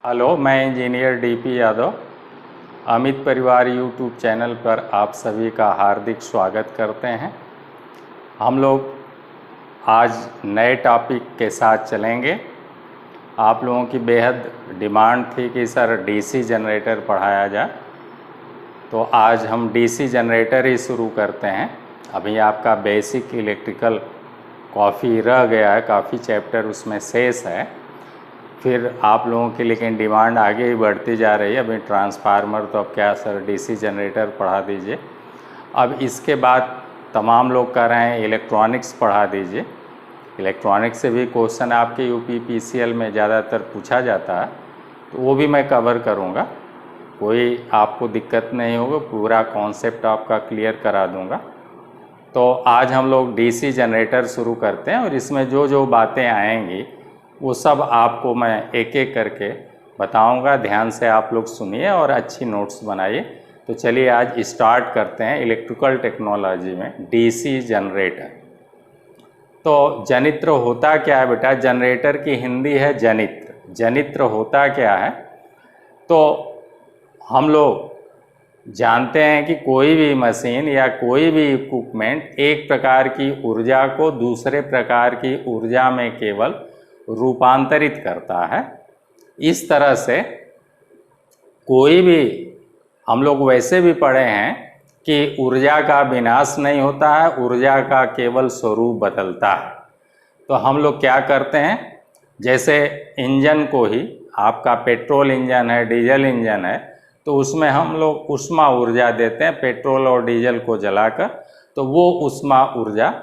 Hello, मैं engineer DP Yadav Amit परिवार YouTube channel पर आप सभी का हार्दिक स्वागत करते हैं। हम लोग आज नए टॉपिक के साथ चलेंगे। आप लोगों की बेहद डिमांड थी कि सर डीसी जनरेटर पढ़ाया जाए, तो आज हम डीसी जनरेटर ही शुरू करते हैं। अभी आपका बेसिक इलेक्ट्रिकल काफ़ी रह गया है, काफ़ी चैप्टर उसमें शेष है। फिर आप लोगों की लेकिन डिमांड आगे ही बढ़ती जा रही है। अभी ट्रांसफार्मर तो अब क्या सर डीसी जनरेटर पढ़ा दीजिए। अब इसके बाद तमाम लोग कह रहे हैं इलेक्ट्रॉनिक्स पढ़ा दीजिए। इलेक्ट्रॉनिक्स से भी क्वेश्चन आपके यूपी पीसीएल में ज़्यादातर पूछा जाता है, तो वो भी मैं कवर करूँगा। कोई आपको दिक्कत नहीं होगा, पूरा कॉन्सेप्ट आपका क्लियर करा दूँगा। तो आज हम लोग डीसी जनरेटर शुरू करते हैं और इसमें जो जो बातें आएंगी वो सब आपको मैं एक एक करके बताऊंगा। ध्यान से आप लोग सुनिए और अच्छी नोट्स बनाइए। तो चलिए आज स्टार्ट करते हैं इलेक्ट्रिकल टेक्नोलॉजी में डीसी जनरेटर। तो जनित्र होता क्या है बेटा? जनरेटर की हिंदी है जनित्र। जनित्र होता क्या है? तो हम लोग जानते हैं कि कोई भी मशीन या कोई भी इक्विपमेंट एक प्रकार की ऊर्जा को दूसरे प्रकार की ऊर्जा में केवल रूपांतरित करता है। इस तरह से कोई भी, हम लोग वैसे भी पढ़े हैं कि ऊर्जा का विनाश नहीं होता है, ऊर्जा का केवल स्वरूप बदलता है। तो हम लोग क्या करते हैं, जैसे इंजन को ही, आपका पेट्रोल इंजन है, डीजल इंजन है, तो उसमें हम लोग ऊष्मा ऊर्जा देते हैं पेट्रोल और डीजल को जलाकर। तो वो ऊष्मा ऊर्जा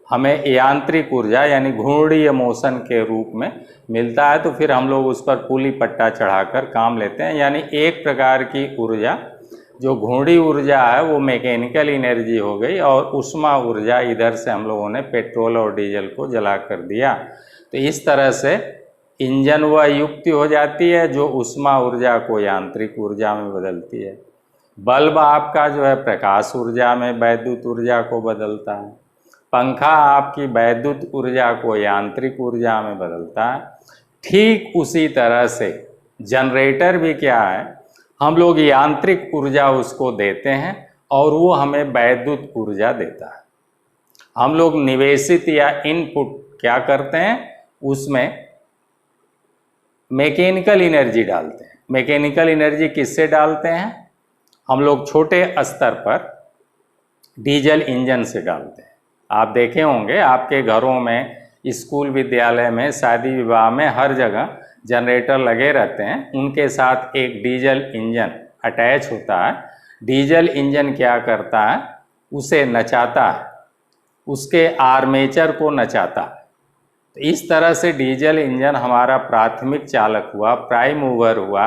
हमें यांत्रिक ऊर्जा यानी घूर्णीय मोशन के रूप में मिलता है। तो फिर हम लोग उस पर पुली पट्टा चढ़ाकर काम लेते हैं। यानी एक प्रकार की ऊर्जा जो घूर्णी ऊर्जा है वो मैकेनिकल एनर्जी हो गई, और ऊष्मा ऊर्जा इधर से हम लोगों ने पेट्रोल और डीजल को जला कर दिया। तो इस तरह से इंजन वह युक्ति हो जाती है जो ऊष्मा ऊर्जा को यांत्रिक ऊर्जा में बदलती है। बल्ब आपका जो है प्रकाश ऊर्जा में वैद्युत ऊर्जा को बदलता है। पंखा आपकी वैद्युत ऊर्जा को यांत्रिक ऊर्जा में बदलता है। ठीक उसी तरह से जनरेटर भी क्या है, हम लोग यांत्रिक ऊर्जा उसको देते हैं और वो हमें वैद्युत ऊर्जा देता है। हम लोग निवेशित या इनपुट क्या करते हैं, उसमें मैकेनिकल एनर्जी डालते हैं। मैकेनिकल एनर्जी किससे डालते हैं? हम लोग छोटे स्तर पर डीजल इंजन से डालते हैं। आप देखे होंगे आपके घरों में, स्कूल विद्यालय में, शादी विवाह में, हर जगह जनरेटर लगे रहते हैं। उनके साथ एक डीजल इंजन अटैच होता है। डीजल इंजन क्या करता है, उसे नचाता है, उसके आर्मेचर को नचाता है। तो इस तरह से डीजल इंजन हमारा प्राथमिक चालक हुआ, प्राइम मूवर हुआ,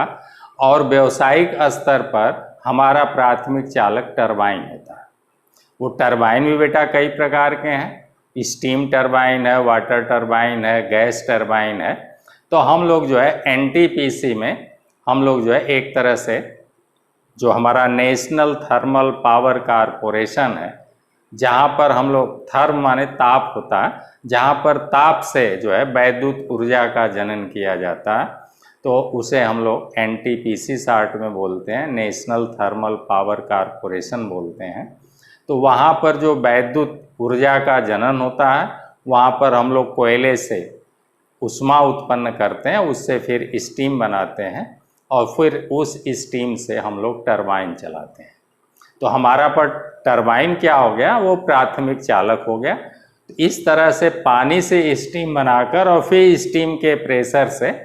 और व्यावसायिक स्तर पर हमारा प्राथमिक चालक टरबाइन होता है। वो टरबाइन भी बेटा कई प्रकार के हैं। स्टीम टरबाइन है, वाटर टरबाइन है, गैस टरबाइन है। तो हम लोग जो है एनटीपीसी में हम लोग जो है एक तरह से जो हमारा नेशनल थर्मल पावर कारपोरेशन है, जहाँ पर हम लोग, थर्म माने ताप होता है, जहाँ पर ताप से जो है वैद्युत ऊर्जा का जनन किया जाता है, तो उसे हम लोग एनटीपीसी शॉर्ट में बोलते हैं, नेशनल थर्मल पावर कारपोरेशन बोलते हैं। तो वहाँ पर जो वैद्युत ऊर्जा का जनन होता है, वहाँ पर हम लोग कोयले से ऊष्मा उत्पन्न करते हैं, उससे फिर स्टीम बनाते हैं, और फिर उस स्टीम से हम लोग टरबाइन चलाते हैं। तो हमारा पर टरबाइन क्या हो गया, वो प्राथमिक चालक हो गया। तो इस तरह से पानी से स्टीम बनाकर और फिर स्टीम के प्रेशर से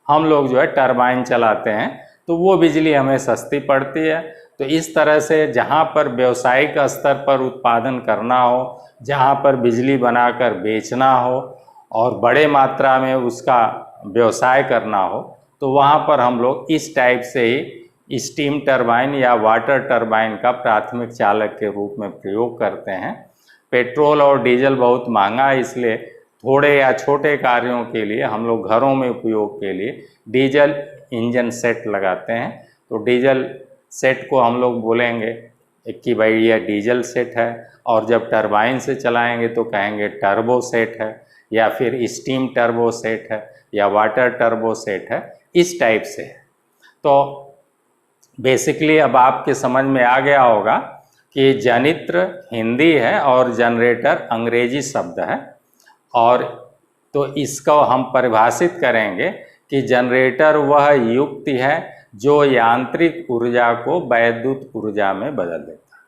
हम लोग जो है टरबाइन चलाते हैं, तो वो बिजली हमें सस्ती पड़ती है। तो इस तरह से जहाँ पर व्यावसायिक स्तर पर उत्पादन करना हो, जहाँ पर बिजली बनाकर बेचना हो और बड़े मात्रा में उसका व्यवसाय करना हो, तो वहाँ पर हम लोग इस टाइप से ही स्टीम टरबाइन या वाटर टरबाइन का प्राथमिक चालक के रूप में प्रयोग करते हैं। पेट्रोल और डीजल बहुत महंगा है, इसलिए थोड़े या छोटे कार्यों के लिए हम लोग घरों में उपयोग के लिए डीजल इंजन सेट लगाते हैं। तो डीजल सेट को हम लोग बोलेंगे कि भाई यह डीजल सेट है, और जब टरबाइन से चलाएंगे तो कहेंगे टर्बो सेट है, या फिर स्टीम टर्बो सेट है, या वाटर टर्बो सेट है। इस टाइप से है। तो बेसिकली अब आपके समझ में आ गया होगा कि जनित्र हिंदी है और जनरेटर अंग्रेजी शब्द है। और तो इसको हम परिभाषित करेंगे कि जनरेटर वह युक्ति है जो यांत्रिक ऊर्जा को वैद्युत ऊर्जा में बदल देता है।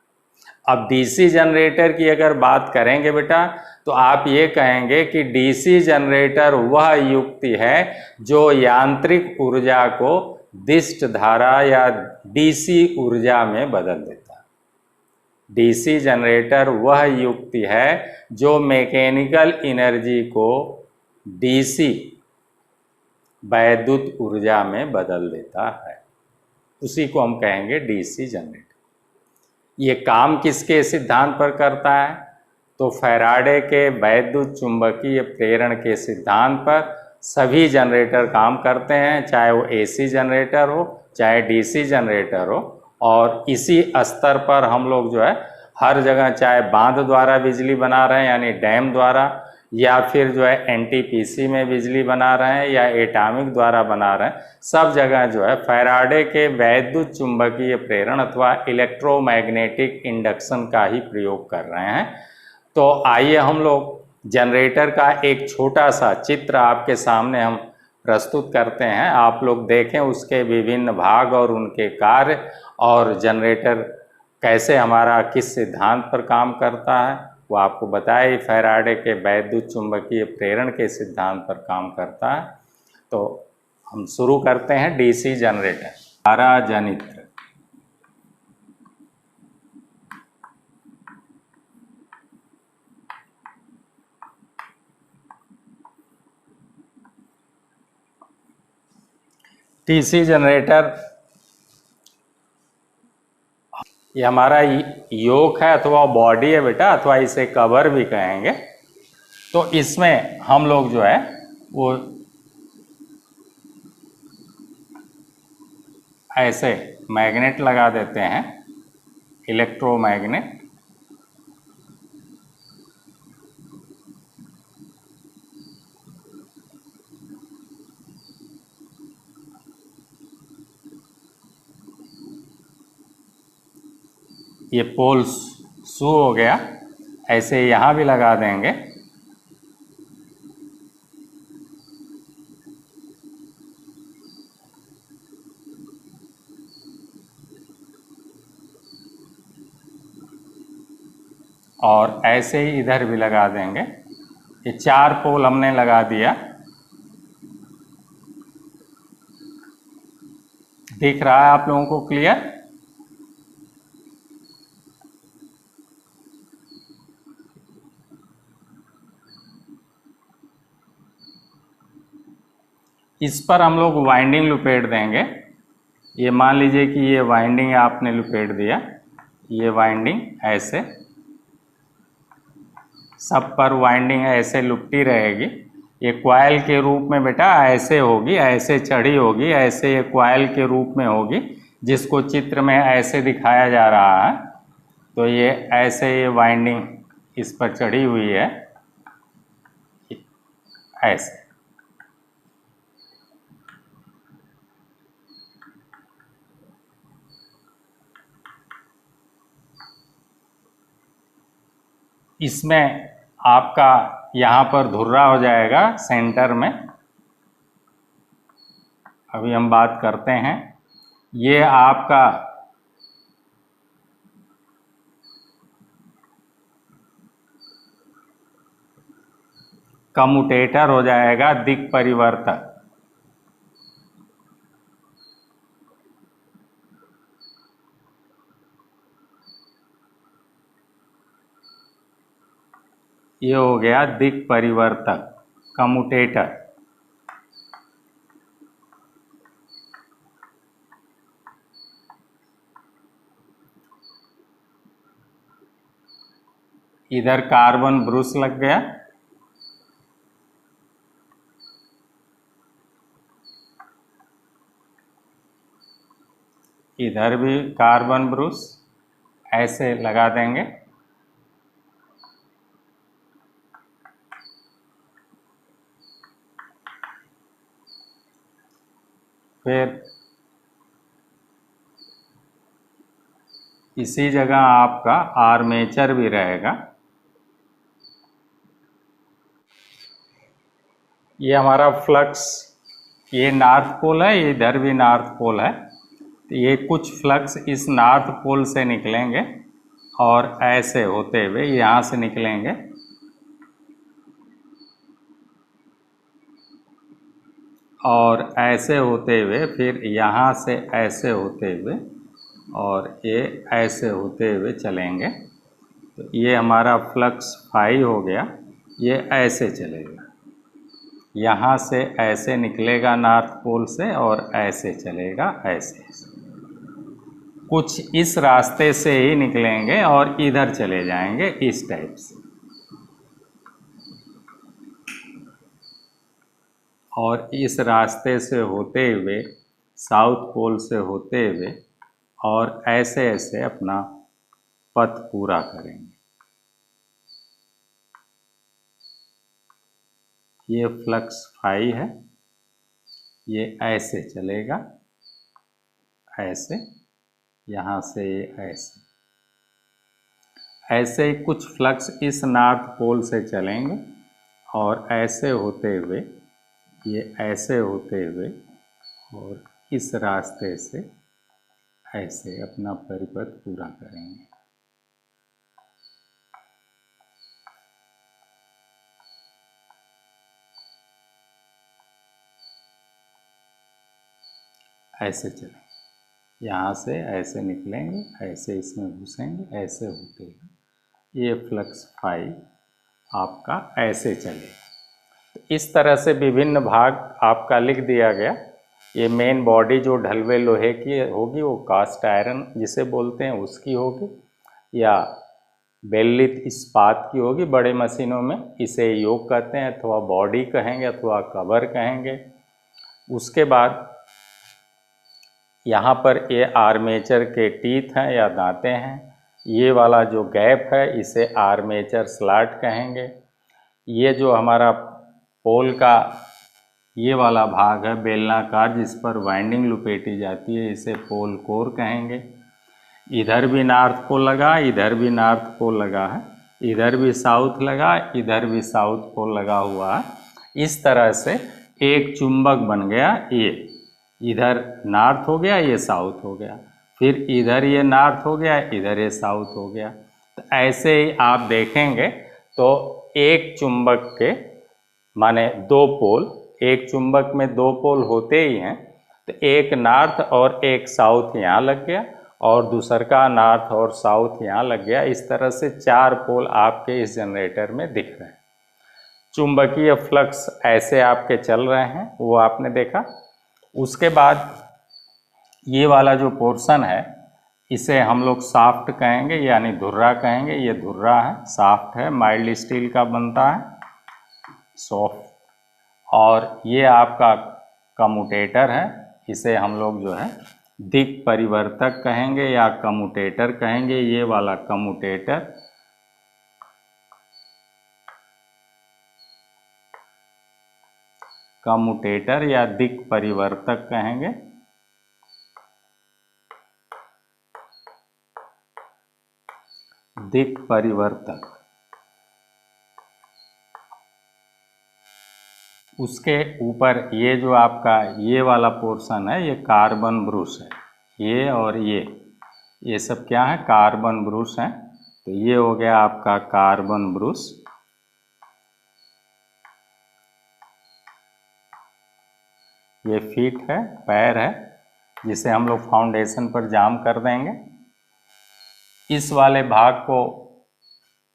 अब डीसी जनरेटर की अगर बात करेंगे बेटा, तो आप ये कहेंगे कि डीसी जनरेटर वह युक्ति है जो यांत्रिक ऊर्जा को दिष्ट धारा या डीसी ऊर्जा में बदल देता है। डीसी जनरेटर वह युक्ति है जो मैकेनिकल एनर्जी को डीसी वैद्युत ऊर्जा में बदल देता है, उसी को हम कहेंगे डीसी जनरेटर। ये काम किसके सिद्धांत पर करता है? तो फैराडे के वैद्युत चुंबकीय प्रेरण के सिद्धांत पर सभी जनरेटर काम करते हैं, चाहे वो एसी जनरेटर हो चाहे डीसी जनरेटर हो। और इसी स्तर पर हम लोग जो है हर जगह, चाहे बांध द्वारा बिजली बना रहे हैं यानी डैम द्वारा, या फिर जो है एनटीपीसी में बिजली बना रहे हैं या एटॉमिक द्वारा बना रहे हैं, सब जगह जो है फैराडे के वैद्युत चुंबकीय प्रेरण अथवा इलेक्ट्रोमैग्नेटिक इंडक्शन का ही प्रयोग कर रहे हैं। तो आइए हम लोग जनरेटर का एक छोटा सा चित्र आपके सामने हम प्रस्तुत करते हैं, आप लोग देखें उसके विभिन्न भाग और उनके कार्य, और जनरेटर कैसे हमारा किस सिद्धांत पर काम करता है वो आपको बताए। फैराडे के वैद्युत चुंबकीय प्रेरण के सिद्धांत पर काम करता है। तो हम शुरू करते हैं डीसी जनरेटर। धारा जनित्र। डीसी जनरेटर ये हमारा योक है अथवा बॉडी है बेटा, अथवा इसे कवर भी कहेंगे। तो इसमें हम लोग जो है वो ऐसे मैग्नेट लगा देते हैं, इलेक्ट्रोमैग्नेट। ये पोल्स शू हो गया, ऐसे यहाँ भी लगा देंगे। और ऐसे ही इधर भी लगा देंगे। ये 4 पोल हमने लगा दिया। दिख रहा है आप लोगों को क्लियर? इस पर हम लोग वाइंडिंग लुपेट देंगे। ये मान लीजिए कि ये वाइंडिंग आपने लुपेट दिया, ये वाइंडिंग ऐसे सब पर वाइंडिंग ऐसे लुपटी रहेगी। ये क्वाइल के रूप में बेटा ऐसे होगी, ऐसे चढ़ी होगी, ऐसे ये क्वाइल के रूप में होगी, जिसको चित्र में ऐसे दिखाया जा रहा है। तो ये ऐसे ये वाइंडिंग इस पर चढ़ी हुई है ऐसे। इसमें आपका यहाँ पर धुर्रा हो जाएगा सेंटर में। अभी हम बात करते हैं, ये आपका कम्यूटेटर हो जाएगा, दिक् परिवर्तक। ये हो गया दिक् परिवर्तक, कम्यूटेटर। इधर कार्बन ब्रूस लग गया, इधर भी कार्बन ब्रूस ऐसे लगा देंगे। फिर इसी जगह आपका आर्मेचर भी रहेगा। ये हमारा फ्लक्स, ये नॉर्थ पोल है, इधर भी नॉर्थ पोल है। तो ये कुछ फ्लक्स इस नॉर्थ पोल से निकलेंगे और ऐसे होते हुए यहाँ से निकलेंगे और ऐसे होते हुए फिर यहाँ से ऐसे होते हुए और ये ऐसे होते हुए चलेंगे। तो ये हमारा फ्लक्स फाई हो गया। ये ऐसे चलेगा, यहाँ से ऐसे निकलेगा नॉर्थ पोल से और ऐसे चलेगा ऐसे। कुछ इस रास्ते से ही निकलेंगे और इधर चले जाएंगे इस टाइप से, और इस रास्ते से होते हुए साउथ पोल से होते हुए और ऐसे ऐसे अपना पथ पूरा करेंगे। ये फ्लक्स फाई है, ये ऐसे चलेगा ऐसे, यहाँ से ऐसे, ऐसे ही कुछ फ्लक्स इस नॉर्थ पोल से चलेंगे और ऐसे होते हुए ये ऐसे होते हुए और इस रास्ते से ऐसे अपना परिपथ पूरा करेंगे। ऐसे चलेंगे, यहाँ से ऐसे निकलेंगे, ऐसे इसमें घुसेंगे, ऐसे होते हुए ये फ्लक्स फाई आपका ऐसे चलेगा। तो इस तरह से विभिन्न भाग आपका लिख दिया गया। ये मेन बॉडी जो ढलवे लोहे की होगी वो कास्ट आयरन जिसे बोलते हैं उसकी होगी, या बेल्लित इस्पात की होगी बड़े मशीनों में, इसे योक कहते हैं अथवा बॉडी कहेंगे अथवा कवर कहेंगे। उसके बाद यहाँ पर ये आर्मेचर के टीथ हैं या दांतें हैं। ये वाला जो गैप है इसे आर्मेचर स्लॉट कहेंगे। ये जो हमारा पोल का ये वाला भाग है बेलनाकार जिस पर वाइंडिंग लुपेटी जाती है, इसे पोल कोर कहेंगे। इधर भी नॉर्थ पोल लगा, इधर भी नॉर्थ पोल लगा है, इधर भी साउथ लगा, इधर भी साउथ पोल लगा हुआ है। इस तरह से एक चुंबक बन गया। ये इधर नॉर्थ हो गया, ये साउथ हो गया, फिर इधर ये नॉर्थ हो गया, इधर ये साउथ हो गया। तो ऐसे ही आप देखेंगे तो एक चुंबक के माने दो पोल, एक चुंबक में दो पोल होते ही हैं। तो एक नॉर्थ और एक साउथ यहाँ लग गया और दूसर का नॉर्थ और साउथ यहाँ लग गया। इस तरह से चार पोल आपके इस जनरेटर में दिख रहे हैं। चुंबकीय फ्लक्स ऐसे आपके चल रहे हैं, वो आपने देखा। उसके बाद ये वाला जो पोर्शन है इसे हम लोग शाफ्ट कहेंगे यानी धुर्रा कहेंगे। ये धुर्रा है, शाफ्ट है, माइल्ड स्टील का बनता है, सॉफ्ट। और ये आपका कम्यूटेटर है, इसे हम लोग जो है दिक् परिवर्तक कहेंगे या कम्यूटेटर कहेंगे। ये वाला कम्यूटेटर कम्यूटेटर या दिक् परिवर्तक कहेंगे। दिक् परिवर्तक। उसके ऊपर ये जो आपका ये वाला पोर्शन है ये कार्बन ब्रूस है। ये और ये सब क्या है? कार्बन ब्रूस हैं। तो ये हो गया आपका कार्बन ब्रूस। ये फीट है, पैर है, जिसे हम लोग फाउंडेशन पर जाम कर देंगे। इस वाले भाग को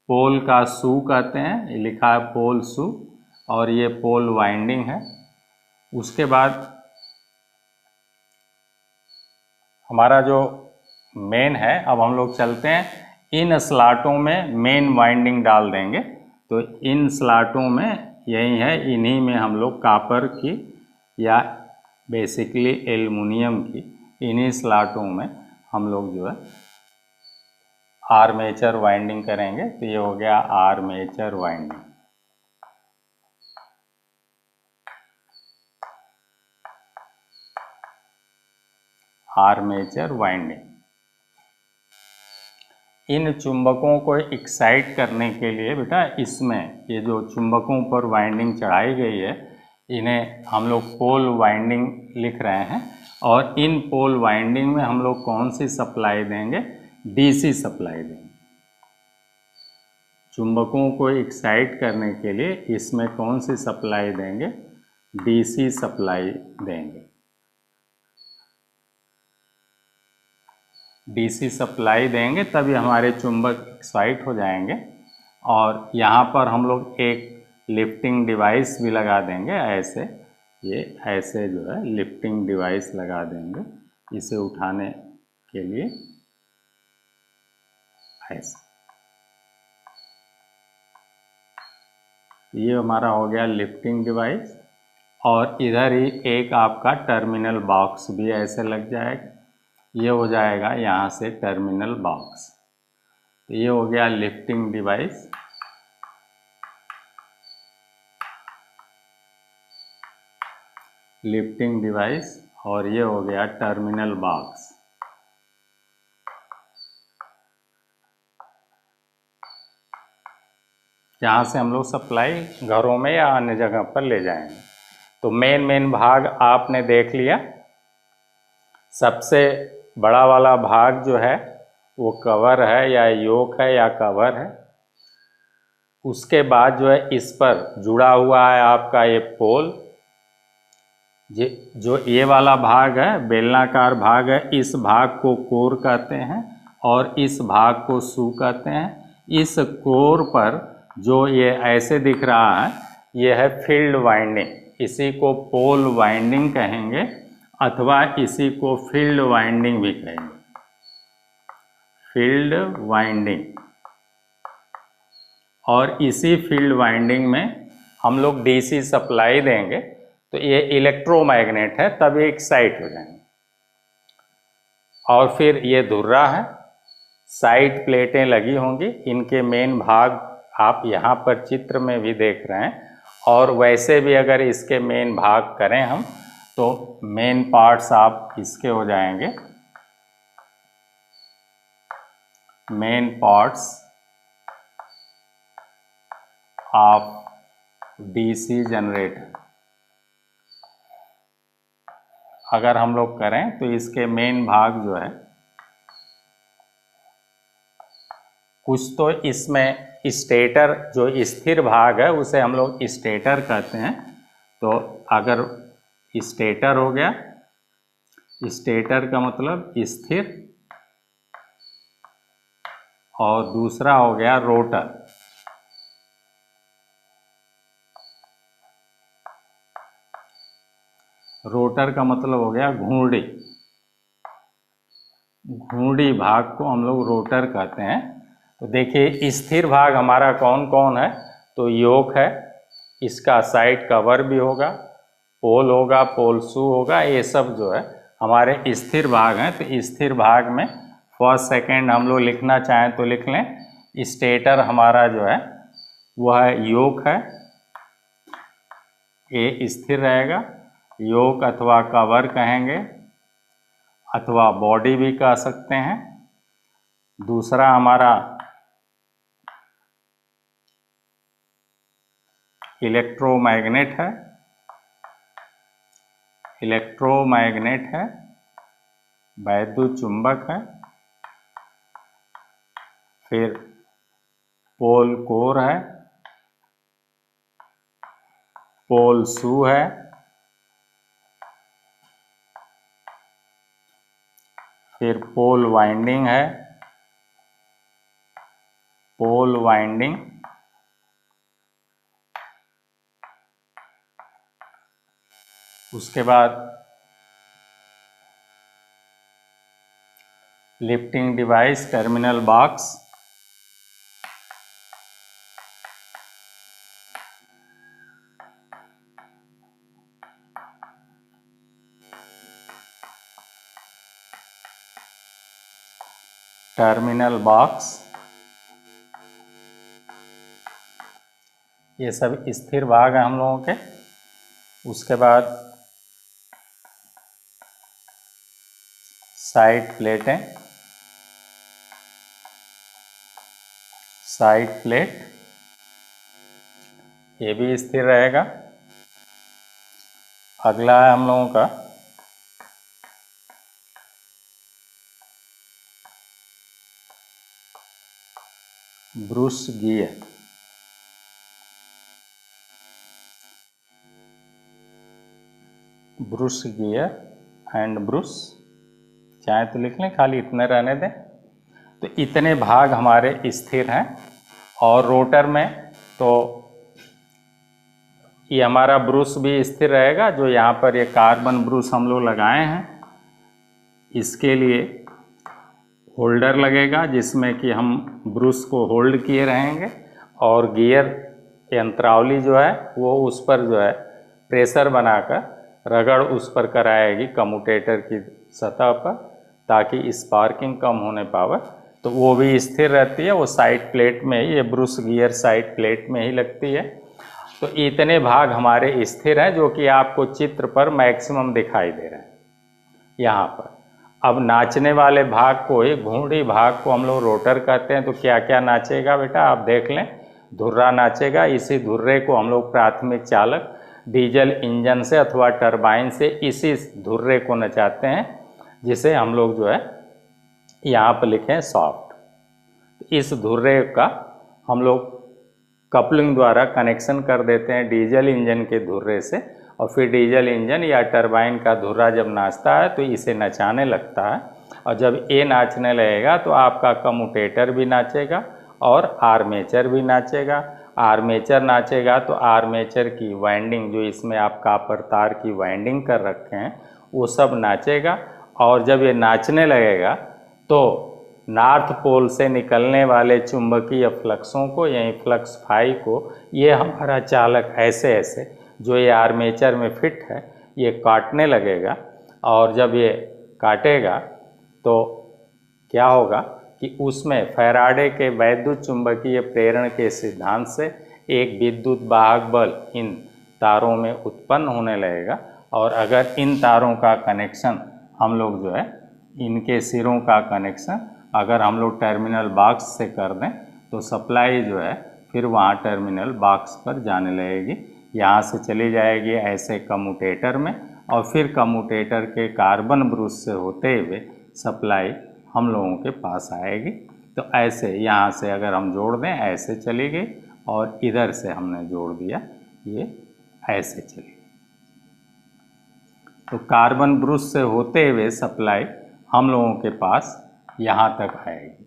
पोल का शू कहते हैं, ये लिखा है पोल शू, और ये पोल वाइंडिंग है। उसके बाद हमारा जो मेन है, अब हम लोग चलते हैं इन स्लॉटों में मेन वाइंडिंग डाल देंगे। तो इन स्लॉटों में यही है, इन्हीं में हम लोग कॉपर की या बेसिकली एल्युमिनियम की इन्हीं स्लॉटों में हम लोग जो है आर्मेचर वाइंडिंग करेंगे। तो ये हो गया आर्मेचर वाइंडिंग। Armature winding. इन चुंबकों को एक्साइट करने के लिए बेटा इसमें ये जो चुंबकों पर वाइंडिंग चढ़ाई गई है इन्हें हम लोग पोल वाइंडिंग लिख रहे हैं। और इन पोल वाइंडिंग में हम लोग कौन सी सप्लाई देंगे? डीसी सप्लाई देंगे। चुंबकों को एक्साइट करने के लिए इसमें कौन सी सप्लाई देंगे? डीसी सप्लाई देंगे। डीसी सप्लाई देंगे तभी हमारे चुंबक एक्साइट हो जाएंगे। और यहाँ पर हम लोग एक लिफ्टिंग डिवाइस भी लगा देंगे। ऐसे ये ऐसे जो है लिफ्टिंग डिवाइस लगा देंगे इसे उठाने के लिए। ऐसे ये हमारा हो गया लिफ्टिंग डिवाइस। और इधर ही एक आपका टर्मिनल बॉक्स भी ऐसे लग जाएगा। ये हो जाएगा यहाँ से टर्मिनल बॉक्स। ये हो गया लिफ्टिंग डिवाइस। लिफ्टिंग डिवाइस और ये हो गया टर्मिनल बॉक्स। यहाँ से हम लोग सप्लाई घरों में या अन्य जगह पर ले जाएंगे। तो मेन भाग आपने देख लिया। सबसे बड़ा वाला भाग जो है वो कवर है या योक है या कवर है। उसके बाद जो है इस पर जुड़ा हुआ है आपका ये पोल। जो ये वाला भाग है बेलनाकार भाग है, इस भाग को कोर कहते हैं और इस भाग को शू कहते हैं। इस कोर पर जो ये ऐसे दिख रहा है ये है फील्ड वाइंडिंग। इसी को पोल वाइंडिंग कहेंगे अथवा इसी को फील्ड वाइंडिंग भी कहेंगे। Field winding. और इसी फील्ड वाइंडिंग में हम लोग डीसी सप्लाई देंगे तो ये इलेक्ट्रोमैग्नेट है तभी एक्साइट हो जाएंगे। और फिर ये धुर्रा है, साइड प्लेटें लगी होंगी। इनके मेन भाग आप यहाँ पर चित्र में भी देख रहे हैं। और वैसे भी अगर इसके मेन भाग करें हम तो मेन पार्ट्स आप इसके हो जाएंगे। Main parts of DC generator अगर हम लोग करें तो इसके मेन भाग जो है कुछ तो इसमें स्टेटर जो स्थिर भाग है उसे हम लोग स्टेटर कहते हैं। तो अगर स्टेटर हो गया, स्टेटर का मतलब स्थिर, और दूसरा हो गया रोटर। रोटर का मतलब हो गया घूर्णी। घूर्णी भाग को हम लोग रोटर कहते हैं। तो देखिए स्थिर भाग हमारा कौन कौन है? तो योक है, इसका साइड कवर भी होगा, पोल होगा, पोल शू होगा। ये सब जो है हमारे स्थिर भाग हैं। तो स्थिर भाग में फर्स्ट सेकंड हम लोग लिखना चाहें तो लिख लें। स्टेटर हमारा जो है वह योक है, ये स्थिर रहेगा। योक अथवा कवर कहेंगे अथवा बॉडी भी कह सकते हैं। दूसरा हमारा इलेक्ट्रोमैग्नेट है, इलेक्ट्रोमैग्नेट है, वैद्युत चुंबक है। फिर पोल कोर है, पोल शू है, फिर पोल वाइंडिंग है, पोल वाइंडिंग। उसके बाद lifting device, terminal box, terminal box, ये सब स्थिर भाग हैं हम लोगों के। उसके बाद साइड प्लेटें, साइड प्लेट ये भी स्थिर रहेगा। अगला है हम लोगों का Bruce gear. Bruce gear and Bruce, चाहे तो लिख लें, खाली इतने रहने दें। तो इतने भाग हमारे स्थिर हैं। और रोटर में तो ये हमारा ब्रूस भी स्थिर रहेगा। जो यहाँ पर ये कार्बन ब्रूस हम लोग लगाए हैं, इसके लिए होल्डर लगेगा जिसमें कि हम ब्रूस को होल्ड किए रहेंगे। और गियर यंत्रावली जो है वो उस पर जो है प्रेशर बनाकर रगड़ उस पर कराएगी कम्यूटेटर की सतह पर, ताकि स्पार्किंग कम होने पावे। तो वो भी स्थिर रहती है। वो साइड प्लेट में ही, ये ब्रूस गियर साइड प्लेट में ही लगती है। तो इतने भाग हमारे स्थिर हैं जो कि आपको चित्र पर मैक्सिमम दिखाई दे रहे हैं यहाँ पर। अब नाचने वाले भाग को, एक घूर्णी भाग को हम लोग रोटर कहते हैं। तो क्या क्या नाचेगा बेटा, आप देख लें। धुर्रा नाचेगा। इसी धुर्रे को हम लोग प्राथमिक चालक डीजल इंजन से अथवा टरबाइन से इसी धुर्रे को नचाते हैं, जिसे हम लोग जो है यहाँ पर लिखें सॉफ्ट। इस धुर्रे का हम लोग कपलिंग द्वारा कनेक्शन कर देते हैं डीजल इंजन के धुर्रे से। और फिर डीजल इंजन या टरबाइन का धुर्रा जब नाचता है तो इसे नचाने लगता है। और जब ये नाचने लगेगा तो आपका कम्यूटेटर भी नाचेगा और आर्मेचर भी नाचेगा। आर्मेचर नाचेगा तो आर्मेचर की वाइंडिंग, जो इसमें आप कॉपर तार की वाइंडिंग कर रखे हैं, वो सब नाचेगा। और जब ये नाचने लगेगा तो नॉर्थ पोल से निकलने वाले चुंबकीय फ्लक्सों को, यही फ्लक्स फाई को, ये हमारा चालक ऐसे ऐसे जो ये आर्मेचर में फिट है ये काटने लगेगा। और जब ये काटेगा तो क्या होगा कि उसमें फैराडे के वैद्युत चुंबकीय प्रेरण के सिद्धांत से एक विद्युत वाहक बल इन तारों में उत्पन्न होने लगेगा। और अगर इन तारों का कनेक्शन हम लोग जो है, इनके सिरों का कनेक्शन अगर हम लोग टर्मिनल बॉक्स से कर दें तो सप्लाई जो है फिर वहाँ टर्मिनल बॉक्स पर जाने लगेगी। यहाँ से चली जाएगी ऐसे कम्यूटेटर में, और फिर कम्यूटेटर के कार्बन ब्रूस से होते हुए सप्लाई हम लोगों के पास आएगी। तो ऐसे यहाँ से अगर हम जोड़ दें, ऐसे चली गई, और इधर से हमने जोड़ दिया, ये ऐसे चली गई। तो कार्बन ब्रूस से होते हुए सप्लाई हम लोगों के पास यहाँ तक आएगी।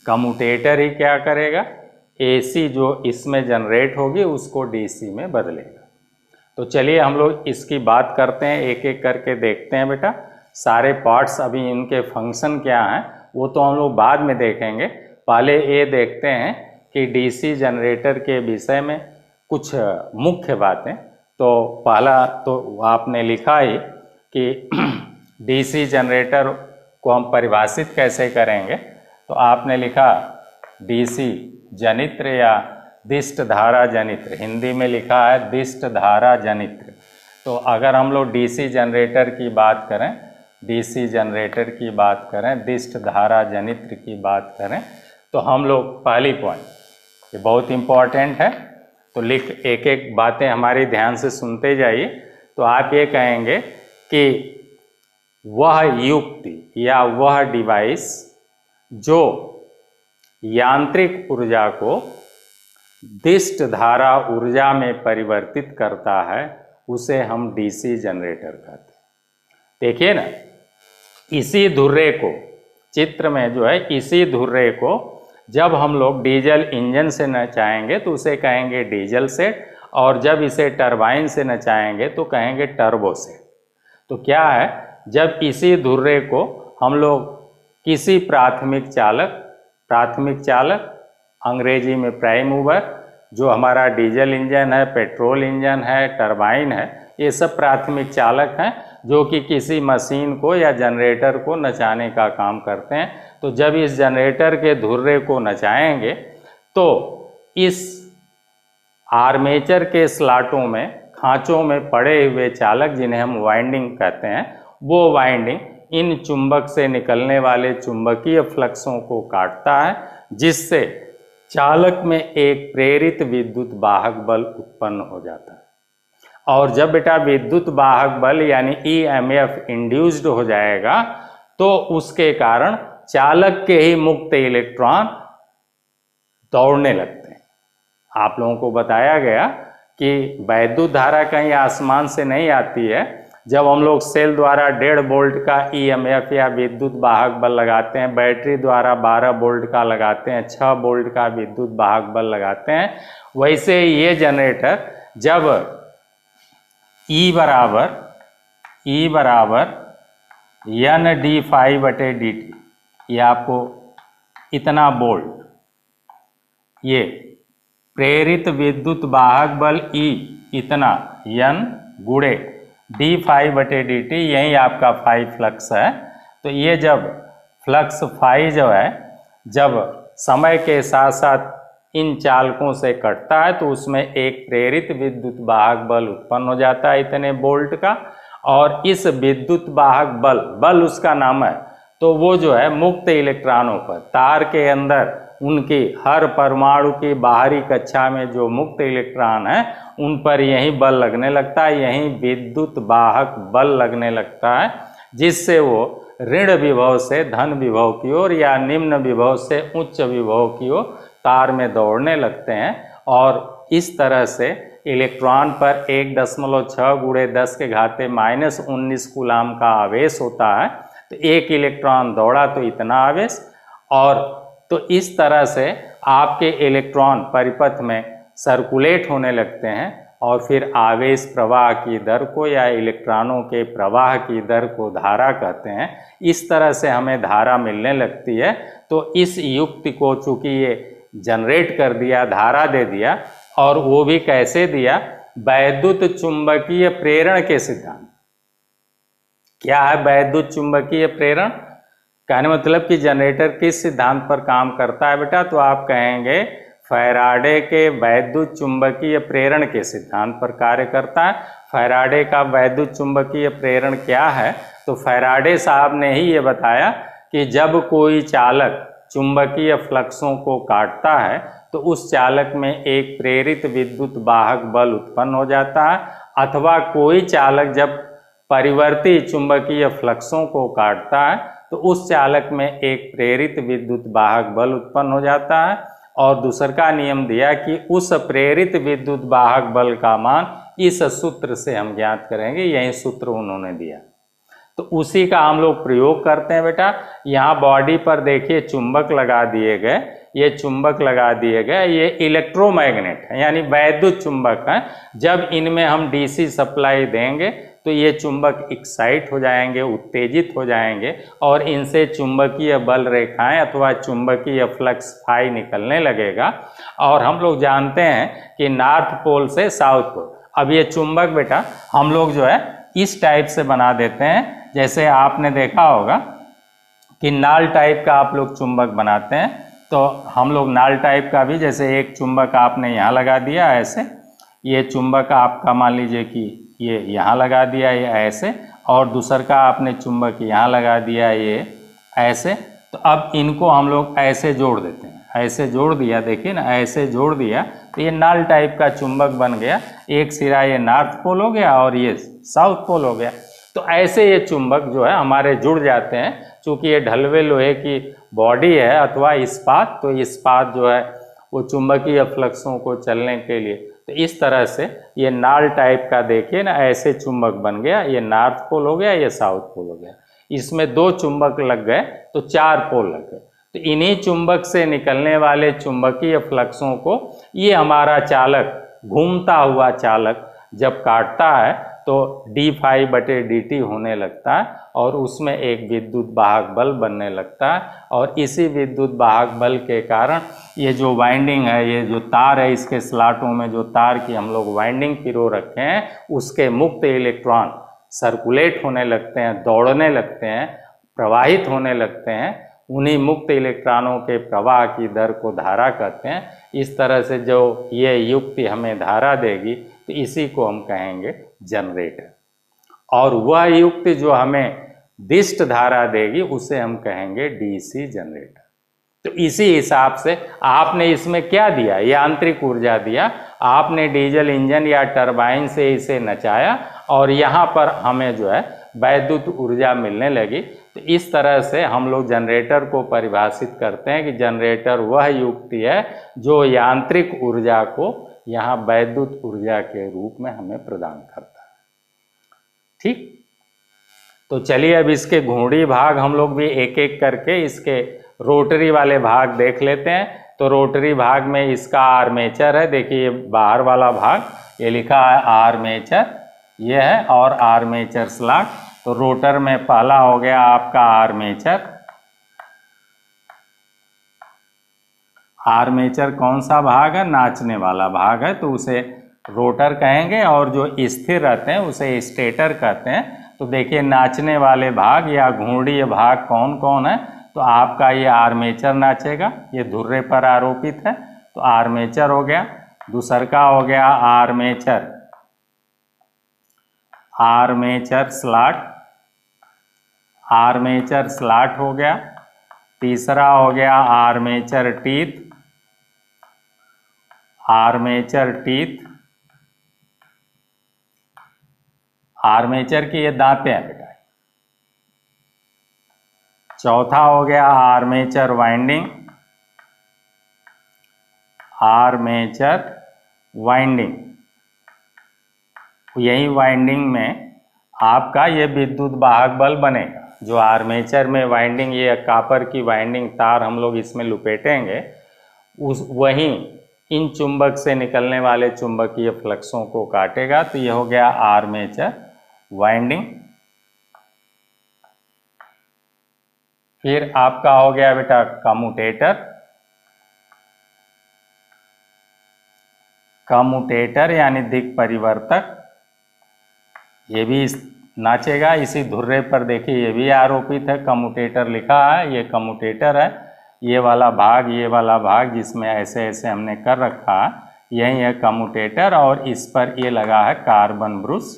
कम्यूटेटर ही क्या करेगा, एसी जो इसमें जनरेट होगी उसको डीसी में बदलेगा। तो चलिए हम लोग इसकी बात करते हैं, एक एक करके देखते हैं बेटा। सारे पार्ट्स, अभी इनके फंक्शन क्या हैं वो तो हम लोग बाद में देखेंगे। पहले ये देखते हैं कि डीसी जनरेटर के विषय में कुछ मुख्य बातें। तो पहला तो आपने लिखा ही कि डीसी जनरेटर को हम परिभाषित कैसे करेंगे। तो आपने लिखा डीसी जनित्र या दिष्ट धारा जनित्र, हिंदी में लिखा है दिष्ट धारा जनित्र। तो अगर हम लोग डीसी जनरेटर की बात करें, डीसी जनरेटर की बात करें, दिष्ट धारा जनित्र की बात करें, तो हम लोग पहली पॉइंट, ये बहुत इम्पॉर्टेंट है, तो लिख, एक एक बातें हमारी ध्यान से सुनते जाइए। तो आप ये कहेंगे कि वह युक्ति या वह डिवाइस जो यांत्रिक ऊर्जा को दिष्ट धारा ऊर्जा में परिवर्तित करता है उसे हम डीसी जनरेटर कहते हैं। देखिए ना, इसी धुर्रे को, चित्र में जो है इसी धुर्रे को जब हम लोग डीजल इंजन से नचाएंगे तो उसे कहेंगे डीजल सेट, और जब इसे टरबाइन से नचाएंगे तो कहेंगे टर्बो सेट। तो क्या है, जब इसी धुर्रे को हम लोग किसी प्राथमिक चालक अंग्रेजी में प्राइम मूवर, जो हमारा डीजल इंजन है, पेट्रोल इंजन है, टरबाइन है, ये सब प्राथमिक चालक हैं जो कि किसी मशीन को या जनरेटर को नचाने का काम करते हैं। तो जब इस जनरेटर के धुर्रे को नचाएंगे तो इस आर्मेचर के स्लॉटों में, खांचों में पड़े हुए चालक, जिन्हें हम वाइंडिंग कहते हैं, वो वाइंडिंग इन चुंबक से निकलने वाले चुंबकीय फ्लक्सों को काटता है, जिससे चालक में एक प्रेरित विद्युत वाहक बल उत्पन्न हो जाता है। और जब बेटा विद्युत वाहक बल यानी ईएमएफ इंड्यूस्ड हो जाएगा तो उसके कारण चालक के ही मुक्त इलेक्ट्रॉन दौड़ने लगते हैं। आप लोगों को बताया गया कि वैद्युत धारा कहीं आसमान से नहीं आती है। जब हम लोग सेल द्वारा 1.5 वोल्ट का ईएमएफ या विद्युत वाहक बल लगाते हैं, बैटरी द्वारा 12 वोल्ट का लगाते हैं, 6 वोल्ट का विद्युत वाहक बल लगाते हैं, वैसे ये जनरेटर जब E बराबर NdΦ/dt, ये आपको इतना वोल्ट, ये प्रेरित विद्युत वाहक बल E इतना N गुणे dΦ/dt, यही आपका फाई फ्लक्स है। तो ये जब फ्लक्स फाई जो है जब समय के साथ साथ इन चालकों से कटता है तो उसमें एक प्रेरित विद्युत वाहक बल उत्पन्न हो जाता है इतने वोल्ट का। और इस विद्युत वाहक बल उसका नाम है, तो वो जो है मुक्त इलेक्ट्रॉनों पर, तार के अंदर उनकी हर परमाणु की बाहरी कक्षा में जो मुक्त इलेक्ट्रॉन है उन पर यही बल लगने लगता है, यही विद्युत वाहक बल लगने लगता है, जिससे वो ऋण विभव से धन विभव की ओर या निम्न विभव से उच्च विभव की ओर तार में दौड़ने लगते हैं। और इस तरह से इलेक्ट्रॉन पर 1.6 × 10⁻⁻19 कूलाम का आवेश होता है। तो एक इलेक्ट्रॉन दौड़ा तो इतना आवेश, और तो इस तरह से आपके इलेक्ट्रॉन परिपथ में सर्कुलेट होने लगते हैं और फिर आवेश प्रवाह की दर को या इलेक्ट्रॉनों के प्रवाह की दर को धारा कहते हैं। इस तरह से हमें धारा मिलने लगती है। तो इस युक्ति को चूंकि ये जनरेट कर दिया, धारा दे दिया, और वो भी कैसे दिया, वैद्युत चुंबकीय प्रेरण के सिद्धांत। क्या है वैद्युत चुंबकीय प्रेरण? कहने मतलब कि जनरेटर किस सिद्धांत पर काम करता है बेटा, तो आप कहेंगे फैराडे के वैद्युत चुंबकीय प्रेरण के सिद्धांत पर कार्य करता है। फैराडे का वैद्युत चुंबकीय प्रेरण क्या है? तो फैराडे साहब ने ही ये बताया कि जब कोई चालक चुंबकीय फ्लक्सों को काटता है तो उस चालक में एक प्रेरित विद्युत वाहक बल उत्पन्न हो जाता है, अथवा कोई चालक जब परिवर्ती चुंबकीय फ्लक्सों को काटता है तो उस चालक में एक प्रेरित विद्युत वाहक बल उत्पन्न हो जाता है। और दूसरा नियम दिया कि उस प्रेरित विद्युत वाहक बल का मान इस सूत्र से हम ज्ञात करेंगे, यही सूत्र उन्होंने दिया। तो उसी का हम लोग प्रयोग करते हैं बेटा। यहाँ बॉडी पर देखिए चुंबक लगा दिए गए, ये चुंबक लगा दिए गए, ये इलेक्ट्रोमैग्नेट है यानी वैद्युत चुंबक है। जब इनमें हम डीसी सप्लाई देंगे तो ये चुंबक एक्साइट हो जाएंगे, उत्तेजित हो जाएंगे, और इनसे चुंबकीय बल रेखाएं अथवा चुंबकीय फ्लक्स फाई निकलने लगेगा। और हम लोग जानते हैं कि नॉर्थ पोल से साउथ पोल, अब ये चुंबक बेटा हम लोग जो है इस टाइप से बना देते हैं। जैसे आपने देखा होगा कि नाल टाइप का आप लोग चुंबक बनाते हैं, तो हम लोग नाल टाइप का भी, जैसे एक चुंबक आपने यहाँ लगा दिया ऐसे, ये चुंबक आपका मान लीजिए कि ये यहाँ लगा दिया ये ऐसे, और दूसर का आपने चुंबक यहाँ लगा दिया ये ऐसे। तो अब इनको हम लोग ऐसे जोड़ देते हैं, ऐसे जोड़ दिया, देखिए ना, ऐसे जोड़ दिया तो ये नाल टाइप का चुंबक बन गया। एक सिरा ये नॉर्थ पोल हो गया और ये साउथ पोल हो गया। तो ऐसे ये चुंबक जो है हमारे जुड़ जाते हैं। चूँकि ये ढलवे लोहे की बॉडी है अथवा इस्पात, तो इस्पात जो है वो चुंबकीय फ्लक्सों को चलने के लिए, तो इस तरह से ये नाल टाइप का देखिए ना, ऐसे चुंबक बन गया। ये नॉर्थ पोल हो गया, ये साउथ पोल हो गया। इसमें 2 चुंबक लग गए तो 4 पोल लग गए। तो इन्हीं चुंबक से निकलने वाले चुंबकीय फ्लक्सों को ये हमारा चालक, घूमता हुआ चालक जब काटता है तो dΦ/dt होने लगता है और उसमें एक विद्युत वाहक बल बनने लगता है। और इसी विद्युत वाहक बल के कारण ये जो वाइंडिंग है, ये जो तार है, इसके स्लॉटों में जो तार की हम लोग वाइंडिंग पिरो रखे हैं, उसके मुक्त इलेक्ट्रॉन सर्कुलेट होने लगते हैं, दौड़ने लगते हैं, प्रवाहित होने लगते हैं। उन्हीं मुक्त इलेक्ट्रॉनों के प्रवाह की दर को धारा कहते हैं। इस तरह से जो ये युक्ति हमें धारा देगी तो इसी को हम कहेंगे जनरेटर। और वह युक्ति जो हमें दिष्ट धारा देगी उसे हम कहेंगे डीसी जनरेटर। तो इसी हिसाब से आपने इसमें क्या दिया, यांत्रिक ऊर्जा दिया, आपने डीजल इंजन या टरबाइन से इसे नचाया और यहाँ पर हमें जो है वैद्युत ऊर्जा मिलने लगी। तो इस तरह से हम लोग जनरेटर को परिभाषित करते हैं कि जनरेटर वह युक्ति है जो यांत्रिक ऊर्जा को यहाँ वैद्युत ऊर्जा के रूप में हमें प्रदान करता है। ठीक, तो चलिए अब इसके घूर्णी भाग हम लोग भी एक एक करके इसके रोटरी वाले भाग देख लेते हैं। तो रोटरी भाग में इसका आर्मेचर है, देखिए बाहर वाला भाग ये लिखा है आर्मेचर, ये है, और आर्मेचर स्लॉट। तो रोटर में पहला हो गया आपका आर्मेचर। आर्मेचर कौन सा भाग है, नाचने वाला भाग है, तो उसे रोटर कहेंगे, और जो स्थिर रहते हैं उसे स्टेटर कहते हैं। तो देखिए नाचने वाले भाग या घूर्णीय भाग कौन कौन है, तो आपका ये आर्मेचर नाचेगा, ये धुर्रे पर आरोपित है, तो आर्मेचर हो गया। दूसर का हो गया armature, armature slot, armature slot हो गया। तीसरा हो गया armature teeth, armature teeth, armature की ये दांतें हैं बेटा। चौथा हो गया आर्मेचर वाइंडिंग, आर्मेचर वाइंडिंग, यही वाइंडिंग में आपका ये विद्युत वाहक बल बनेगा। जो आर्मेचर में वाइंडिंग, ये कॉपर की वाइंडिंग तार हम लोग इसमें लुपेटेंगे, उस वहीं इन चुंबक से निकलने वाले चुंबकीय फ्लक्सों को काटेगा। तो ये हो गया आर्मेचर वाइंडिंग। फिर आपका हो गया बेटा कम्यूटेटर, कम्यूटेटर यानी दिक् परिवर्तक, ये भी नाचेगा इसी धुर्रे पर। देखिए ये भी आरोपित है, कम्यूटेटर लिखा है, ये कम्यूटेटर है, ये वाला भाग जिसमें ऐसे ऐसे हमने कर रखा है, यही है कम्यूटेटर, और इस पर ये लगा है कार्बन ब्रुश।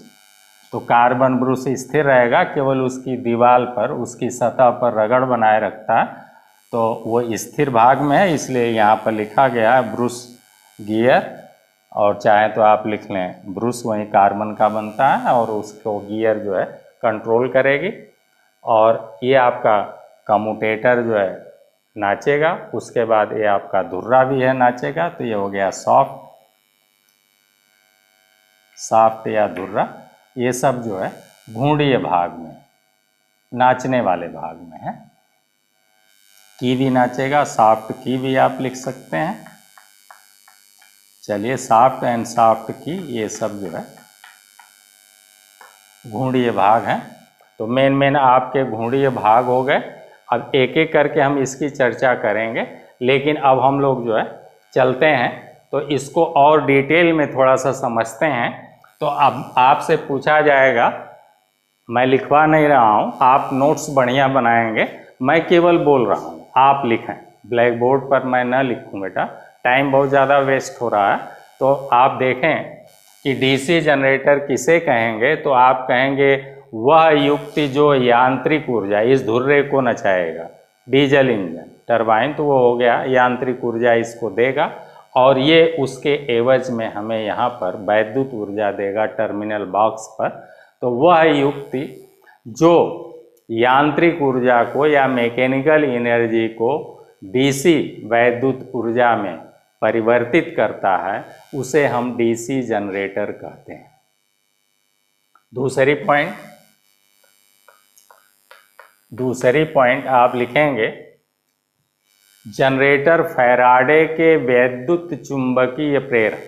तो कार्बन ब्रुश स्थिर रहेगा, केवल उसकी दीवार पर, उसकी सतह पर रगड़ बनाए रखता है, तो वो स्थिर भाग में है, इसलिए यहाँ पर लिखा गया है ब्रुश गियर, और चाहे तो आप लिख लें ब्रुश वही कार्बन का बनता है, और उसको गियर जो है कंट्रोल करेगी। और ये आपका कम्यूटेटर जो है नाचेगा। उसके बाद ये आपका धुर्रा भी है नाचेगा। तो ये हो गया सॉफ्ट, सॉफ्ट या धुर्रा। ये सब जो है घूर्णीय भाग में, नाचने वाले भाग में है। की भी नाचेगा, सॉफ्ट की भी आप लिख सकते हैं। चलिए सॉफ्ट एंड सॉफ्ट की, ये सब जो है घूर्णीय भाग हैं। तो मेन आपके घूर्णीय भाग हो गए। अब एक एक करके हम इसकी चर्चा करेंगे, लेकिन अब हम लोग जो है चलते हैं तो इसको और डिटेल में थोड़ा सा समझते हैं। तो अब आपसे पूछा जाएगा, मैं लिखवा नहीं रहा हूँ, आप नोट्स बढ़िया बनाएंगे, मैं केवल बोल रहा हूँ, आप लिखें। ब्लैक बोर्ड पर मैं न लिखूँ बेटा, टाइम बहुत ज़्यादा वेस्ट हो रहा है। तो आप देखें कि डीसी जनरेटर किसे कहेंगे, तो आप कहेंगे वह युक्ति जो यांत्रिक ऊर्जा, इस धुर्रे को नचाएगा। डीजल इंजन, टरबाइन तो वो हो गया, यांत्रिक ऊर्जा इसको देगा, और ये उसके एवज में हमें यहाँ पर वैद्युत ऊर्जा देगा टर्मिनल बॉक्स पर। तो वह युक्ति जो यांत्रिक ऊर्जा को या मैकेनिकल एनर्जी को डीसी वैद्युत ऊर्जा में परिवर्तित करता है, उसे हम डीसी जनरेटर कहते हैं। दूसरी पॉइंट आप लिखेंगे, जनरेटर फैराडे के वैद्युत चुंबकीय प्रेरक।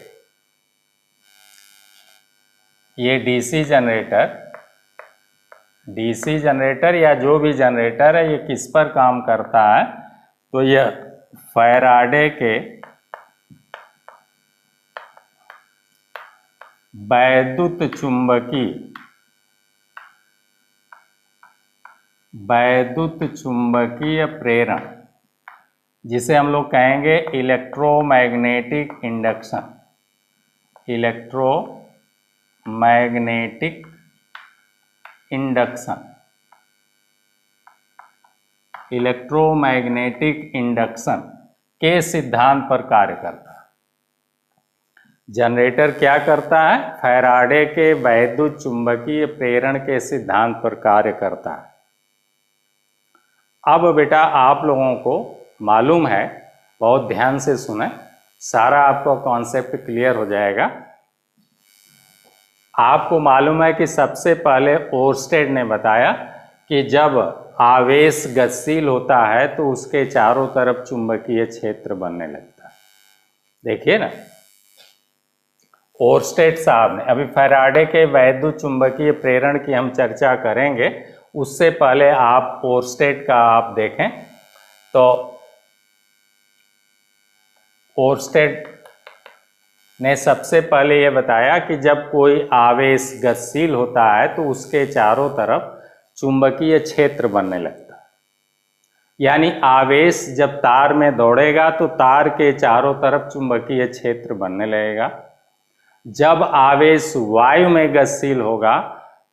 ये डीसी जनरेटर या जो भी जनरेटर है, ये किस पर काम करता है, तो यह फैराडे के वैद्युत चुंबकीय प्रेरण, जिसे हम लोग कहेंगे electromagnetic induction, electromagnetic induction, electromagnetic induction के सिद्धांत पर कार्य करता है। जनरेटर क्या करता है? फैराडे के वैद्युत चुंबकीय प्रेरण के सिद्धांत पर कार्य करता है। अब बेटा आप लोगों को मालूम है, बहुत ध्यान से सुने, सारा आपको कॉन्सेप्ट क्लियर हो जाएगा। आपको मालूम है कि सबसे पहले ओर्स्टेड ने बताया कि जब आवेश गतिशील होता है तो उसके चारों तरफ चुंबकीय क्षेत्र बनने लगता है। देखिए ना, ओर्स्टेड साहब ने, अभी फैराडे के वैद्युत चुंबकीय प्रेरण की हम चर्चा करेंगे, उससे पहले आप ओर्स्टेड का आप देखें तो ओर्स्टेड ने सबसे पहले यह बताया कि जब कोई आवेश गतिशील होता है तो उसके चारों तरफ चुंबकीय क्षेत्र बनने लगता है। यानी आवेश जब तार में दौड़ेगा तो तार के चारों तरफ चुंबकीय क्षेत्र बनने लगेगा। जब आवेश वायु में गतिशील होगा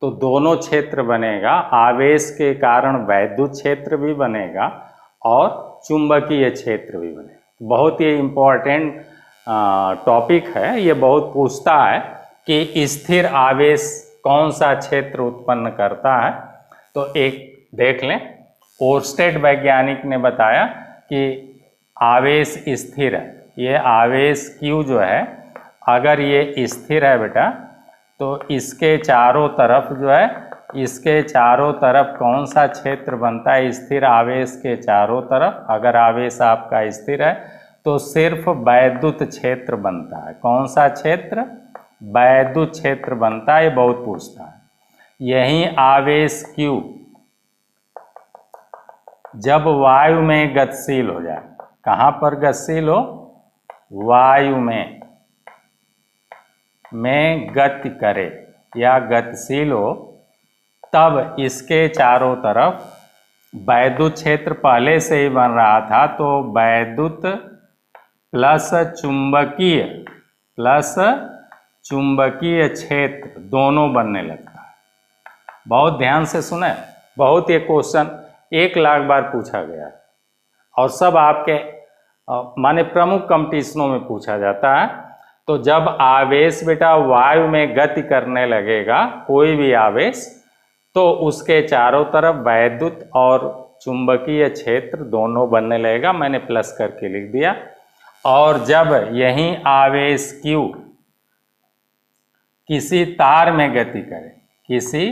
तो दोनों क्षेत्र बनेगा, आवेश के कारण वैद्युत क्षेत्र भी बनेगा और चुंबकीय क्षेत्र भी बनेगा। बहुत ही इम्पोर्टेंट टॉपिक है, ये बहुत पूछता है कि स्थिर आवेश कौन सा क्षेत्र उत्पन्न करता है। तो एक देख लें, ओर्स्टेड वैज्ञानिक ने बताया कि आवेश स्थिर है, ये आवेश Q जो है, अगर ये स्थिर है बेटा तो इसके चारों तरफ जो है, इसके चारों तरफ कौन सा क्षेत्र बनता है? स्थिर आवेश के चारों तरफ अगर आवेश आपका स्थिर है तो सिर्फ वैद्युत क्षेत्र बनता है। कौन सा क्षेत्र? वैद्युत क्षेत्र बनता है। ये बहुत पूछता है। यही आवेश Q जब वायु में गतिशील हो जाए, कहाँ पर गतिशील हो? वायु में गति करे या गतिशील हो, तब इसके चारों तरफ वैद्युत क्षेत्र पहले से ही बन रहा था, तो वैद्युत प्लस चुंबकीय क्षेत्र दोनों बनने लगता है। बहुत ध्यान से सुने, बहुत ये क्वेश्चन 1 लाख बार पूछा गया है और सब आपके माने प्रमुख कंपटीशनों में पूछा जाता है। तो जब आवेश बेटा वायु में गति करने लगेगा, कोई भी आवेश, तो उसके चारों तरफ वैद्युत और चुंबकीय क्षेत्र दोनों बनने लगेगा। मैंने प्लस करके लिख दिया। और जब यही आवेश Q किसी तार में गति करे, किसी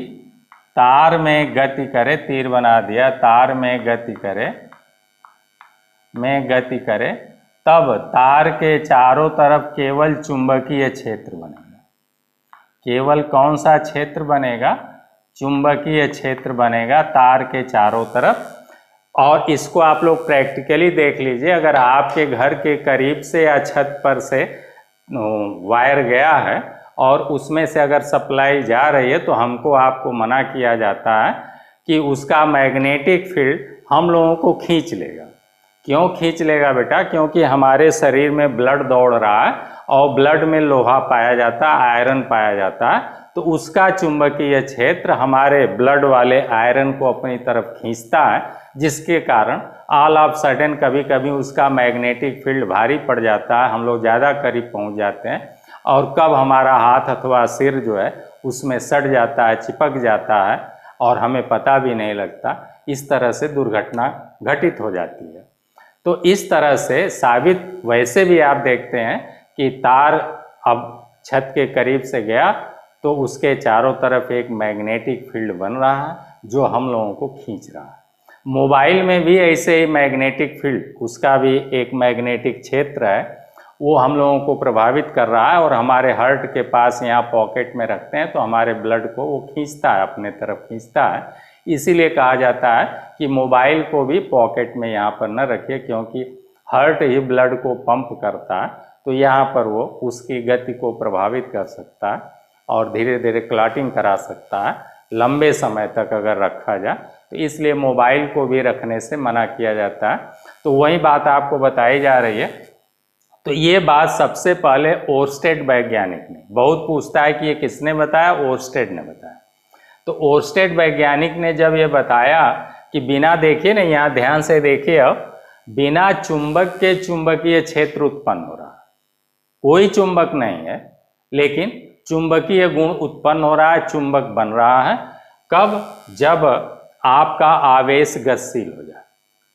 तार में गति करे, तीर बना दिया, तार में गति करे, तब तार के चारों तरफ केवल चुंबकीय क्षेत्र बनेगा। केवल कौन सा क्षेत्र बनेगा? चुंबकीय क्षेत्र बनेगा तार के चारों तरफ। और इसको आप लोग प्रैक्टिकली देख लीजिए, अगर आपके घर के करीब से या छत पर से वायर गया है और उसमें से अगर सप्लाई जा रही है, तो हमको आपको मना किया जाता है कि उसका मैग्नेटिक फील्ड हम लोगों को खींच लेगा। क्यों खींच लेगा बेटा? क्योंकि हमारे शरीर में ब्लड दौड़ रहा है और ब्लड में लोहा पाया जाता है, आयरन पाया जाता है, तो उसका चुंबकीय क्षेत्र हमारे ब्लड वाले आयरन को अपनी तरफ खींचता है, जिसके कारण ऑल ऑफ सडन कभी कभी उसका मैग्नेटिक फील्ड भारी पड़ जाता है, हम लोग ज़्यादा करीब पहुंच जाते हैं और कब हमारा हाथ अथवा सिर जो है उसमें सट जाता है, चिपक जाता है और हमें पता भी नहीं लगता। इस तरह से दुर्घटना घटित हो जाती है। तो इस तरह से साबित वैसे भी आप देखते हैं कि तार अब छत के करीब से गया तो उसके चारों तरफ एक मैग्नेटिक फील्ड बन रहा है जो हम लोगों को खींच रहा है। मोबाइल में भी ऐसे ही मैग्नेटिक फील्ड, उसका भी एक मैग्नेटिक क्षेत्र है, वो हम लोगों को प्रभावित कर रहा है और हमारे हार्ट के पास यहाँ पॉकेट में रखते हैं तो हमारे ब्लड को वो खींचता है, अपने तरफ खींचता है। इसीलिए कहा जाता है कि मोबाइल को भी पॉकेट में यहाँ पर न रखिए, क्योंकि हार्ट ही ब्लड को पंप करता है, तो यहाँ पर वो उसकी गति को प्रभावित कर सकता है और धीरे धीरे क्लॉटिंग करा सकता है लंबे समय तक अगर रखा जाए। तो इसलिए मोबाइल को भी रखने से मना किया जाता है। तो वही बात आपको बताई जा रही है। तो ये बात सबसे पहले ओर्स्टेड वैज्ञानिक ने, बहुत पूछता है कि ये किसने बताया? ओर्स्टेड ने बताया। तो ओर्स्टेड वैज्ञानिक ने जब ये बताया कि बिना देखे ना, यहाँ ध्यान से देखिए, अब बिना चुंबक के चुंबकीय क्षेत्र उत्पन्न हो रहा है, कोई चुंबक नहीं है लेकिन चुंबकीय गुण उत्पन्न हो रहा है, चुंबक बन रहा है। कब? जब आपका आवेश गतिशील हो जाए।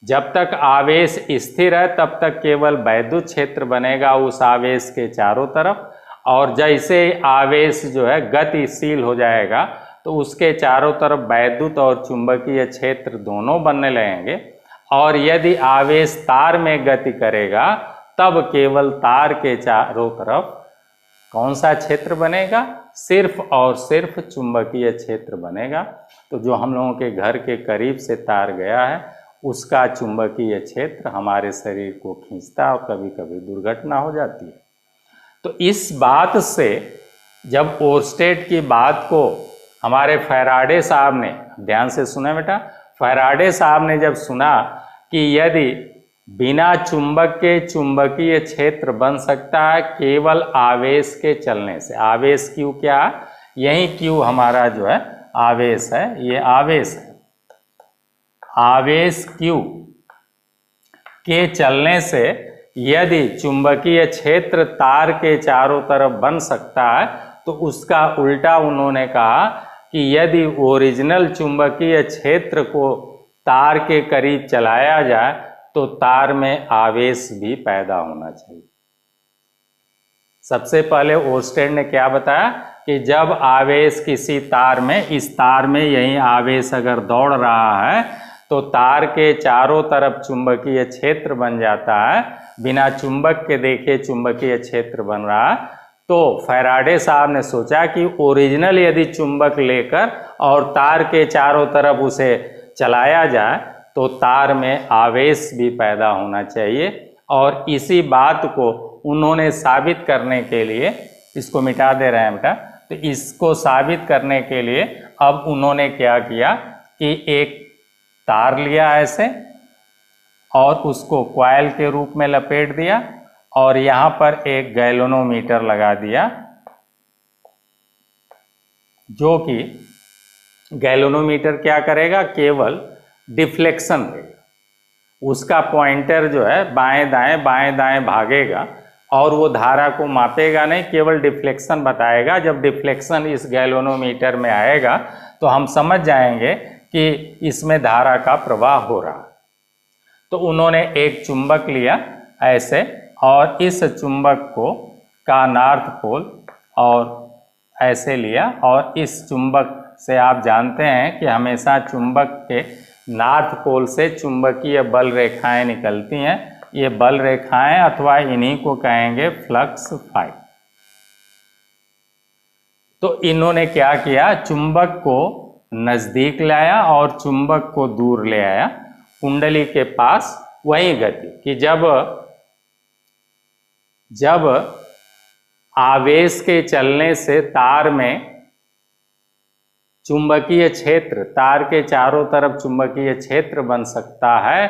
जब तक आवेश स्थिर है तब तक केवल वैद्युत क्षेत्र बनेगा उस आवेश के चारों तरफ, और जैसे आवेश जो है गतिशील हो जाएगा तो उसके चारों तरफ वैद्युत और चुंबकीय क्षेत्र दोनों बनने लगेंगे। और यदि आवेश तार में गति करेगा तब केवल तार के चारों तरफ कौन सा क्षेत्र बनेगा? सिर्फ और सिर्फ चुंबकीय क्षेत्र बनेगा। तो जो हम लोगों के घर के करीब से तार गया है उसका चुंबकीय क्षेत्र हमारे शरीर को खींचता है और कभी कभी दुर्घटना हो जाती है। तो इस बात से जब ओर्स्टेड की बात को हमारे फैराडे साहब ने, ध्यान से सुना बेटा, फैराडे साहब ने जब सुना कि यदि बिना चुंबक के चुंबकीय क्षेत्र बन सकता है केवल आवेश के चलने से। आवेश क्यू क्या? यही क्यू हमारा जो है आवेश है, ये आवेश है। आवेश क्यू के चलने से यदि चुंबकीय क्षेत्र तार के चारों तरफ बन सकता है तो उसका उल्टा उन्होंने कहा कि यदि ओरिजिनल चुंबकीय क्षेत्र को तार के करीब चलाया जाए तो तार में आवेश भी पैदा होना चाहिए। सबसे पहले ओर्स्टेड ने क्या बताया कि जब आवेश किसी तार में, इस तार में यही आवेश अगर दौड़ रहा है तो तार के चारों तरफ चुंबकीय क्षेत्र बन जाता है, बिना चुंबक के देखे चुंबकीय क्षेत्र बन रहा है। तो फैराडे साहब ने सोचा कि ओरिजिनल यदि चुंबक लेकर और तार के चारों तरफ उसे चलाया जाए तो तार में आवेश भी पैदा होना चाहिए। और इसी बात को उन्होंने साबित करने के लिए, इसको मिटा दे रहे हैं बेटा, तो इसको साबित करने के लिए अब उन्होंने क्या किया कि एक तार लिया ऐसे और उसको कॉइल के रूप में लपेट दिया और यहाँ पर एक गैल्वेनोमीटर लगा दिया, जो कि गैल्वेनोमीटर क्या करेगा? केवल डिफ्लेक्शन देगा। उसका पॉइंटर जो है बाएं दाएं भागेगा और वो धारा को मापेगा नहीं, केवल डिफ्लेक्शन बताएगा। जब डिफ्लेक्शन इस गैल्वेनोमीटर में आएगा तो हम समझ जाएंगे कि इसमें धारा का प्रवाह हो रहा है। तो उन्होंने एक चुंबक लिया ऐसे और इस चुंबक को का नॉर्थ पोल और ऐसे लिया, और इस चुंबक से आप जानते हैं कि हमेशा चुंबक के नॉर्थ पोल से चुंबकीय बल रेखाएं निकलती हैं। ये बल रेखाएं अथवा इन्हीं को कहेंगे फ्लक्स फाई। तो इन्होंने क्या किया? चुंबक को नजदीक लाया और चुंबक को दूर ले आया कुंडली के पास। वही गति कि जब आवेश के चलने से तार में चुंबकीय क्षेत्र, तार के चारों तरफ चुंबकीय क्षेत्र बन सकता है,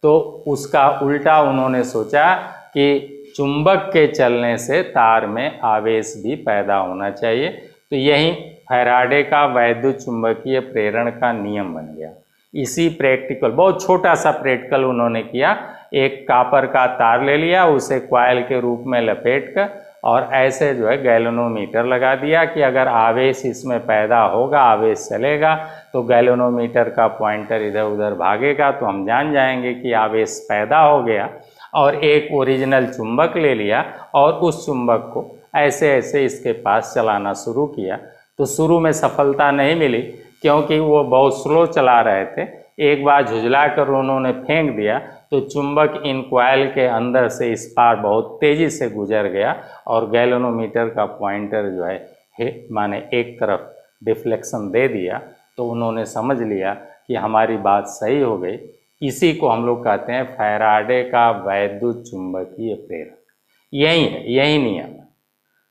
तो उसका उल्टा उन्होंने सोचा कि चुंबक के चलने से तार में आवेश भी पैदा होना चाहिए। तो यही फैराडे का वैद्युत चुंबकीय प्रेरण का नियम बन गया। इसी प्रैक्टिकल, बहुत छोटा सा प्रैक्टिकल उन्होंने किया। एक कॉपर का तार ले लिया, उसे कॉइल के रूप में लपेट कर और ऐसे जो है गैल्वेनोमीटर लगा दिया कि अगर आवेश इसमें पैदा होगा, आवेश चलेगा, तो गैल्वेनोमीटर का पॉइंटर इधर उधर भागेगा तो हम जान जाएंगे कि आवेश पैदा हो गया। और एक ओरिजिनल चुंबक ले लिया और उस चुंबक को ऐसे ऐसे इसके पास चलाना शुरू किया। तो शुरू में सफलता नहीं मिली क्योंकि वो बहुत स्लो चला रहे थे। एक बार झुझला कर उन्होंने फेंक दिया तो चुंबक इन कॉइल के अंदर से इस पार बहुत तेज़ी से गुजर गया और गैल्वेनोमीटर का पॉइंटर जो है माने एक तरफ डिफ्लेक्शन दे दिया। तो उन्होंने समझ लिया कि हमारी बात सही हो गई। इसी को हम लोग कहते हैं फैराडे का वैद्युत चुंबकीय प्रेरण। यही है, यही नियम है।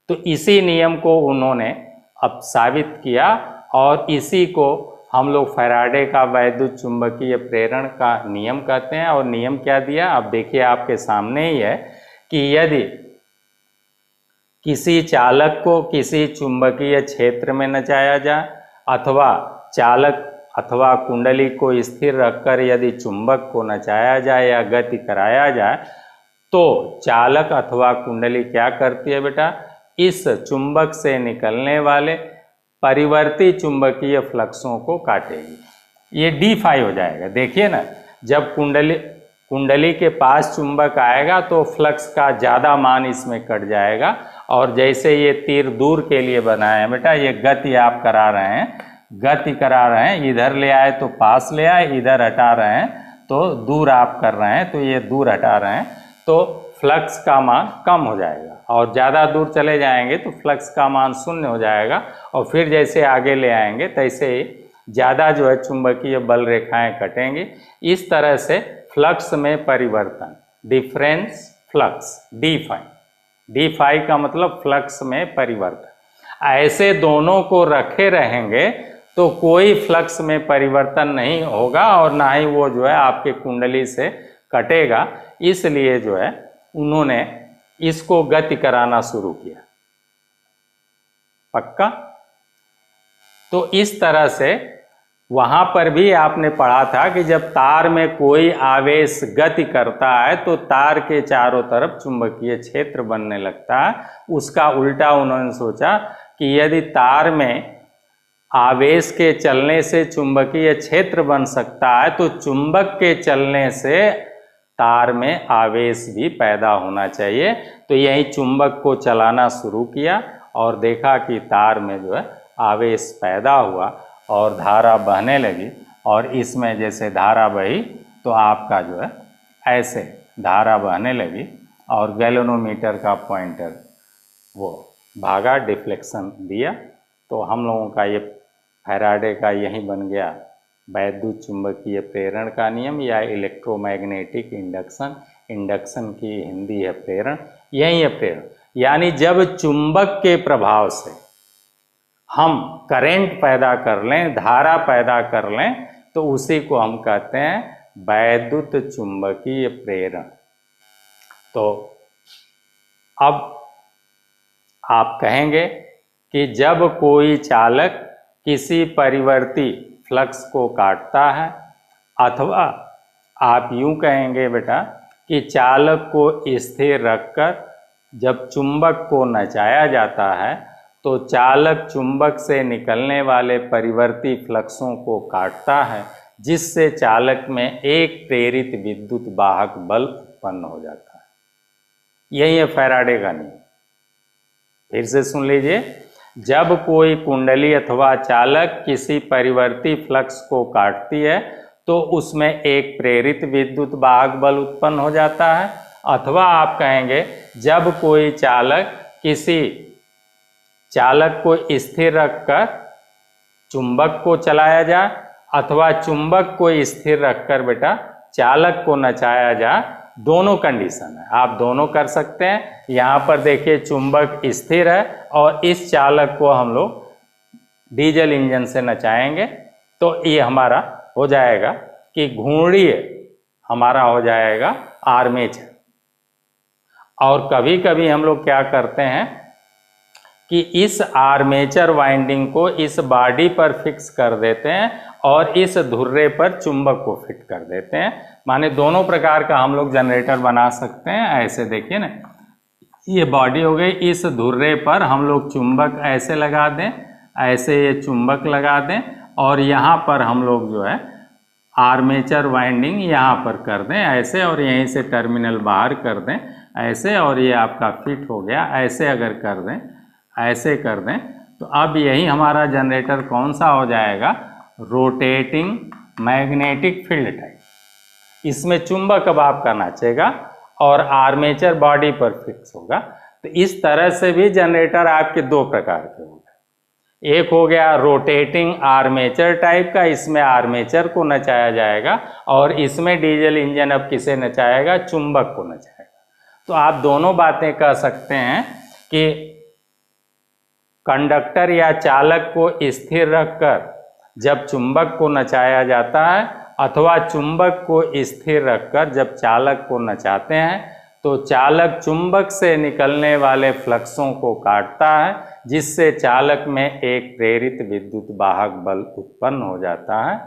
तो इसी नियम को उन्होंने अब साबित किया और इसी को हम लोग फैराडे का वैद्युत चुंबकीय प्रेरण का नियम कहते हैं। और नियम क्या दिया? अब देखिए आपके सामने ही है कि यदि किसी चालक को किसी चुंबकीय क्षेत्र में नचाया जाए अथवा चालक अथवा कुंडली को स्थिर रखकर यदि चुंबक को नचाया जाए या गति कराया जाए तो चालक अथवा कुंडली क्या करती है बेटा, इस चुंबक से निकलने वाले परिवर्ती चुंबकीय फ्लक्सों को काटेगी। ये d∅ हो जाएगा। देखिए ना, जब कुंडली के पास चुंबक आएगा तो फ्लक्स का ज़्यादा मान इसमें कट जाएगा, और जैसे ये तीर दूर के लिए बनाए हैं बेटा, ये गति आप करा रहे हैं, गति करा रहे हैं, इधर ले आए तो पास ले आए, इधर हटा रहे हैं तो दूर आप कर रहे हैं, तो ये दूर हटा रहे हैं तो फ्लक्स का मान कम हो जाएगा, और ज़्यादा दूर चले जाएंगे तो फ्लक्स का मान शून्य हो जाएगा, और फिर जैसे आगे ले आएंगे तैसे ही ज़्यादा जो है चुंबकीय बल रेखाएं कटेंगी। इस तरह से फ्लक्स में परिवर्तन, डिफरेंस फ्लक्स, d∅ का मतलब फ्लक्स में परिवर्तन। ऐसे दोनों को रखे रहेंगे तो कोई फ्लक्स में परिवर्तन नहीं होगा और ना ही वो जो है आपके कुंडली से कटेगा। इसलिए जो है उन्होंने इसको गति कराना शुरू किया। पक्का? तो इस तरह से वहाँ पर भी आपने पढ़ा था कि जब तार में कोई आवेश गति करता है तो तार के चारों तरफ चुंबकीय क्षेत्र बनने लगता है। उसका उल्टा उन्होंने सोचा कि यदि तार में आवेश के चलने से चुंबकीय क्षेत्र बन सकता है तो चुंबक के चलने से तार में आवेश भी पैदा होना चाहिए। तो यही चुंबक को चलाना शुरू किया और देखा कि तार में जो है आवेश पैदा हुआ और धारा बहने लगी, और इसमें जैसे धारा बही तो आपका जो है ऐसे धारा बहने लगी और गैल्वेनोमीटर का पॉइंटर वो भागा, डिफ्लेक्शन दिया। तो हम लोगों का ये फैराडे का यही बन गया वैद्युत चुंबकीय प्रेरण का नियम या इलेक्ट्रोमैग्नेटिक इंडक्शन। इंडक्शन की हिंदी है प्रेरण, यही है प्रेरण। यानी जब चुंबक के प्रभाव से हम करंट पैदा कर लें, धारा पैदा कर लें, तो उसी को हम कहते हैं वैद्युत चुंबकीय प्रेरण। तो अब आप कहेंगे कि जब कोई चालक किसी परिवर्ती फ्लक्स को काटता है, अथवा आप यूं कहेंगे बेटा कि चालक को स्थिर रखकर जब चुंबक को नचाया जाता है तो चालक चुंबक से निकलने वाले परिवर्ती फ्लक्सों को काटता है, जिससे चालक में एक प्रेरित विद्युत वाहक बल उत्पन्न हो जाता है। यही है फैराडे का नियम। फिर से सुन लीजिए, जब कोई कुंडली अथवा चालक किसी परिवर्ती फ्लक्स को काटती है तो उसमें एक प्रेरित विद्युत वाहक बल उत्पन्न हो जाता है, अथवा आप कहेंगे जब कोई चालक किसी चालक को स्थिर रखकर चुंबक को चलाया जाए, अथवा चुंबक को स्थिर रखकर बेटा चालक को नचाया जाए, दोनों कंडीशन है, आप दोनों कर सकते हैं। यहाँ पर देखिए चुंबक स्थिर है और इस चालक को हम लोग डीजल इंजन से नचाएंगे तो ये हमारा हो जाएगा कि घूर्णीय हमारा हो जाएगा आर्मेचर। और कभी कभी हम लोग क्या करते हैं कि इस आर्मेचर वाइंडिंग को इस बॉडी पर फिक्स कर देते हैं और इस धुर्रे पर चुंबक को फिट कर देते हैं। माने दोनों प्रकार का हम लोग जनरेटर बना सकते हैं। ऐसे देखिए ना, ये बॉडी हो गई, इस धुर्रे पर हम लोग चुंबक ऐसे लगा दें, ऐसे ये चुंबक लगा दें, और यहाँ पर हम लोग जो है आर्मेचर वाइंडिंग यहाँ पर कर दें ऐसे, और यहीं से टर्मिनल बाहर कर दें ऐसे, और ये आपका फिट हो गया। ऐसे अगर कर दें, ऐसे कर दें, तो अब यही हमारा जनरेटर कौन सा हो जाएगा, रोटेटिंग मैग्नेटिक फील्ड टाइप। इसमें चुंबक अब आपका नाचेगा और आर्मेचर बॉडी पर फिक्स होगा। तो इस तरह से भी जनरेटर आपके दो प्रकार के हो गए। एक हो गया रोटेटिंग आर्मेचर टाइप का, इसमें आर्मेचर को नचाया जाएगा, और इसमें डीजल इंजन अब किसे नचाएगा, चुंबक को नचाएगा। तो आप दोनों बातें कह सकते हैं कि कंडक्टर या चालक को स्थिर रखकर जब चुंबक को नचाया जाता है, अथवा चुंबक को स्थिर रखकर जब चालक को नचाते हैं, तो चालक चुंबक से निकलने वाले फ्लक्सों को काटता है, जिससे चालक में एक प्रेरित विद्युत वाहक बल उत्पन्न हो जाता है।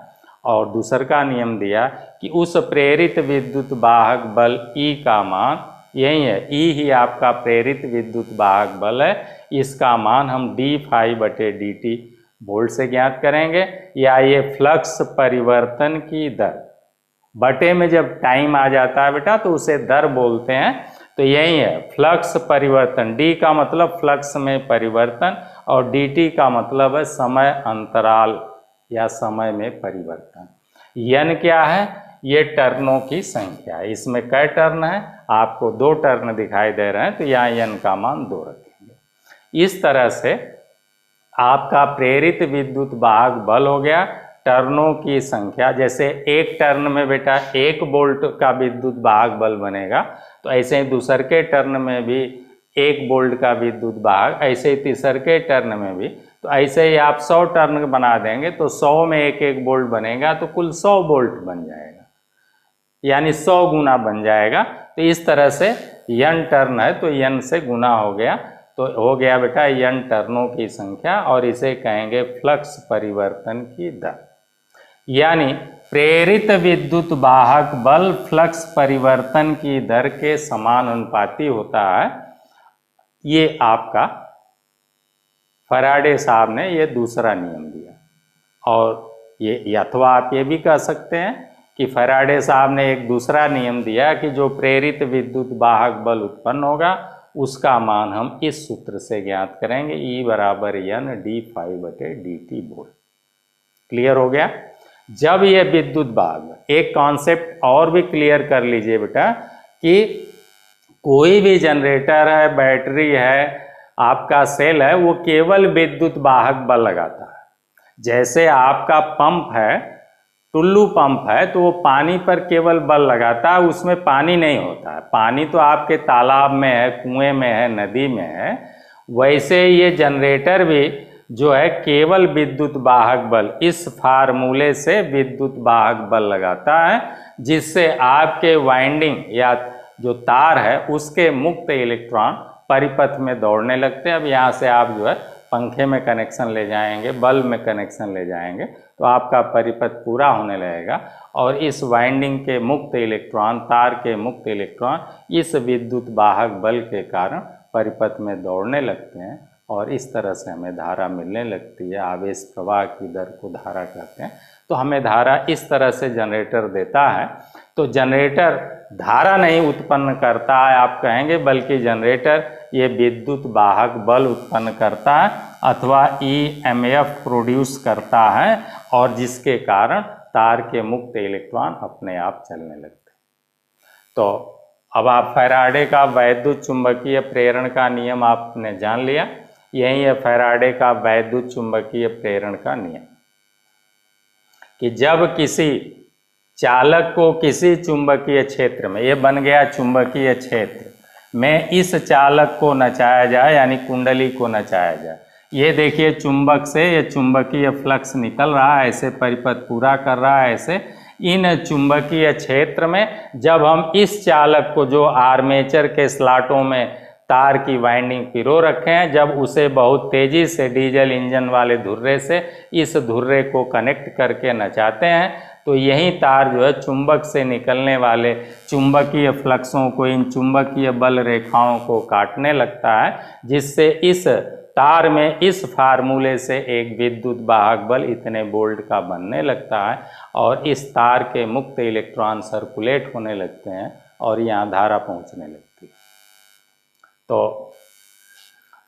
और दूसर का नियम दिया कि उस प्रेरित विद्युत वाहक बल E का मान यही है, E ही आपका प्रेरित विद्युत वाहक बल है। इसका मान हम d∅dt वोल्ट से ज्ञात करेंगे, या ये फ्लक्स परिवर्तन की दर, बटे में जब टाइम आ जाता है बेटा तो उसे दर बोलते हैं। तो यही है फ्लक्स परिवर्तन, d का मतलब फ्लक्स में परिवर्तन और dt का मतलब है समय अंतराल या समय में परिवर्तन। n क्या है? ये टर्नों की संख्या है। इसमें कई टर्न है? आपको 2 टर्न दिखाई दे रहे हैं, तो यहाँ n का मान 2 रखेंगे। इस तरह से आपका प्रेरित विद्युत वाहक बल हो गया। टर्नों की संख्या, जैसे एक टर्न में बेटा 1 वोल्ट का विद्युत वाहक बल बनेगा, तो ऐसे ही दूसर के टर्न में भी 1 वोल्ट का विद्युत वाहक, ऐसे ही तीसर के टर्न में भी। तो ऐसे ही आप 100 टर्न बना देंगे तो 100 में 1 वोल्ट बनेगा, तो कुल 100 वोल्ट बन जाएगा, यानी 100 गुना बन जाएगा। तो इस तरह से n टर्न है तो n से गुना हो गया, तो हो गया बेटा n टर्नों की संख्या, और इसे कहेंगे फ्लक्स परिवर्तन की दर। यानी प्रेरित विद्युत वाहक बल फ्लक्स परिवर्तन की दर के समानुपाती होता है। ये आपका फैराडे साहब ने ये दूसरा नियम दिया। और ये अथवा आप ये भी कह सकते हैं कि फैराडे साहब ने एक दूसरा नियम दिया कि जो प्रेरित विद्युत वाहक बल उत्पन्न होगा उसका मान हम इस सूत्र से ज्ञात करेंगे, E बराबर n d∅dt वोल्ट। क्लियर हो गया? जब ये विद्युत वाहक, एक कॉन्सेप्ट और भी क्लियर कर लीजिए बेटा कि कोई भी जनरेटर है, बैटरी है, आपका सेल है, वो केवल विद्युत वाहक बल लगाता है। जैसे आपका पंप है, टुल्लू पंप है, तो वो पानी पर केवल बल लगाता है, उसमें पानी नहीं होता है। पानी तो आपके तालाब में है, कुएं में है, नदी में है। वैसे ये जनरेटर भी जो है केवल विद्युत वाहक बल, इस फार्मूले से विद्युत वाहक बल लगाता है, जिससे आपके वाइंडिंग या जो तार है उसके मुक्त इलेक्ट्रॉन परिपथ में दौड़ने लगते हैं। अब यहाँ से आप जो है पंखे में कनेक्शन ले जाएंगे, बल्ब में कनेक्शन ले जाएंगे, तो आपका परिपथ पूरा होने लगेगा, और इस वाइंडिंग के मुक्त इलेक्ट्रॉन, तार के मुक्त इलेक्ट्रॉन इस विद्युत वाहक बल के कारण परिपथ में दौड़ने लगते हैं, और इस तरह से हमें धारा मिलने लगती है। आवेश प्रवाह की दर को धारा कहते हैं। तो हमें धारा इस तरह से जनरेटर देता है। तो जनरेटर धारा नहीं उत्पन्न करता है आप कहेंगे, बल्कि जनरेटर ये विद्युत वाहक बल उत्पन्न करता है अथवा EMF प्रोड्यूस करता है, और जिसके कारण तार के मुक्त इलेक्ट्रॉन अपने आप चलने लगते हैं। तो अब आप फैराडे का वैद्युत चुंबकीय प्रेरण का नियम आपने जान लिया। यही है फैराडे का वैद्युत चुंबकीय प्रेरण का नियम, कि जब किसी चालक को किसी चुंबकीय क्षेत्र में, ये बन गया चुंबकीय क्षेत्र में, इस चालक को नचाया जाए, यानी कुंडली को नचाया जाए। ये देखिए चुंबक से ये चुंबकीय फ्लक्स निकल रहा है, ऐसे परिपथ पूरा कर रहा है। ऐसे इन चुंबकीय क्षेत्र में जब हम इस चालक को, जो आर्मेचर के स्लॉटों में तार की वाइंडिंग पिरो रखे हैं, जब उसे बहुत तेजी से डीजल इंजन वाले धुर्रे से इस धुर्रे को कनेक्ट करके नचाते हैं, तो यही तार जो है चुंबक से निकलने वाले चुंबकीय फ्लक्सों को, इन चुंबकीय बल रेखाओं को काटने लगता है, जिससे इस तार में इस फार्मूले से एक विद्युत वाहक बल इतने वोल्ट का बनने लगता है, और इस तार के मुक्त इलेक्ट्रॉन सर्कुलेट होने लगते हैं और यहाँ धारा पहुँचने लगती है। तो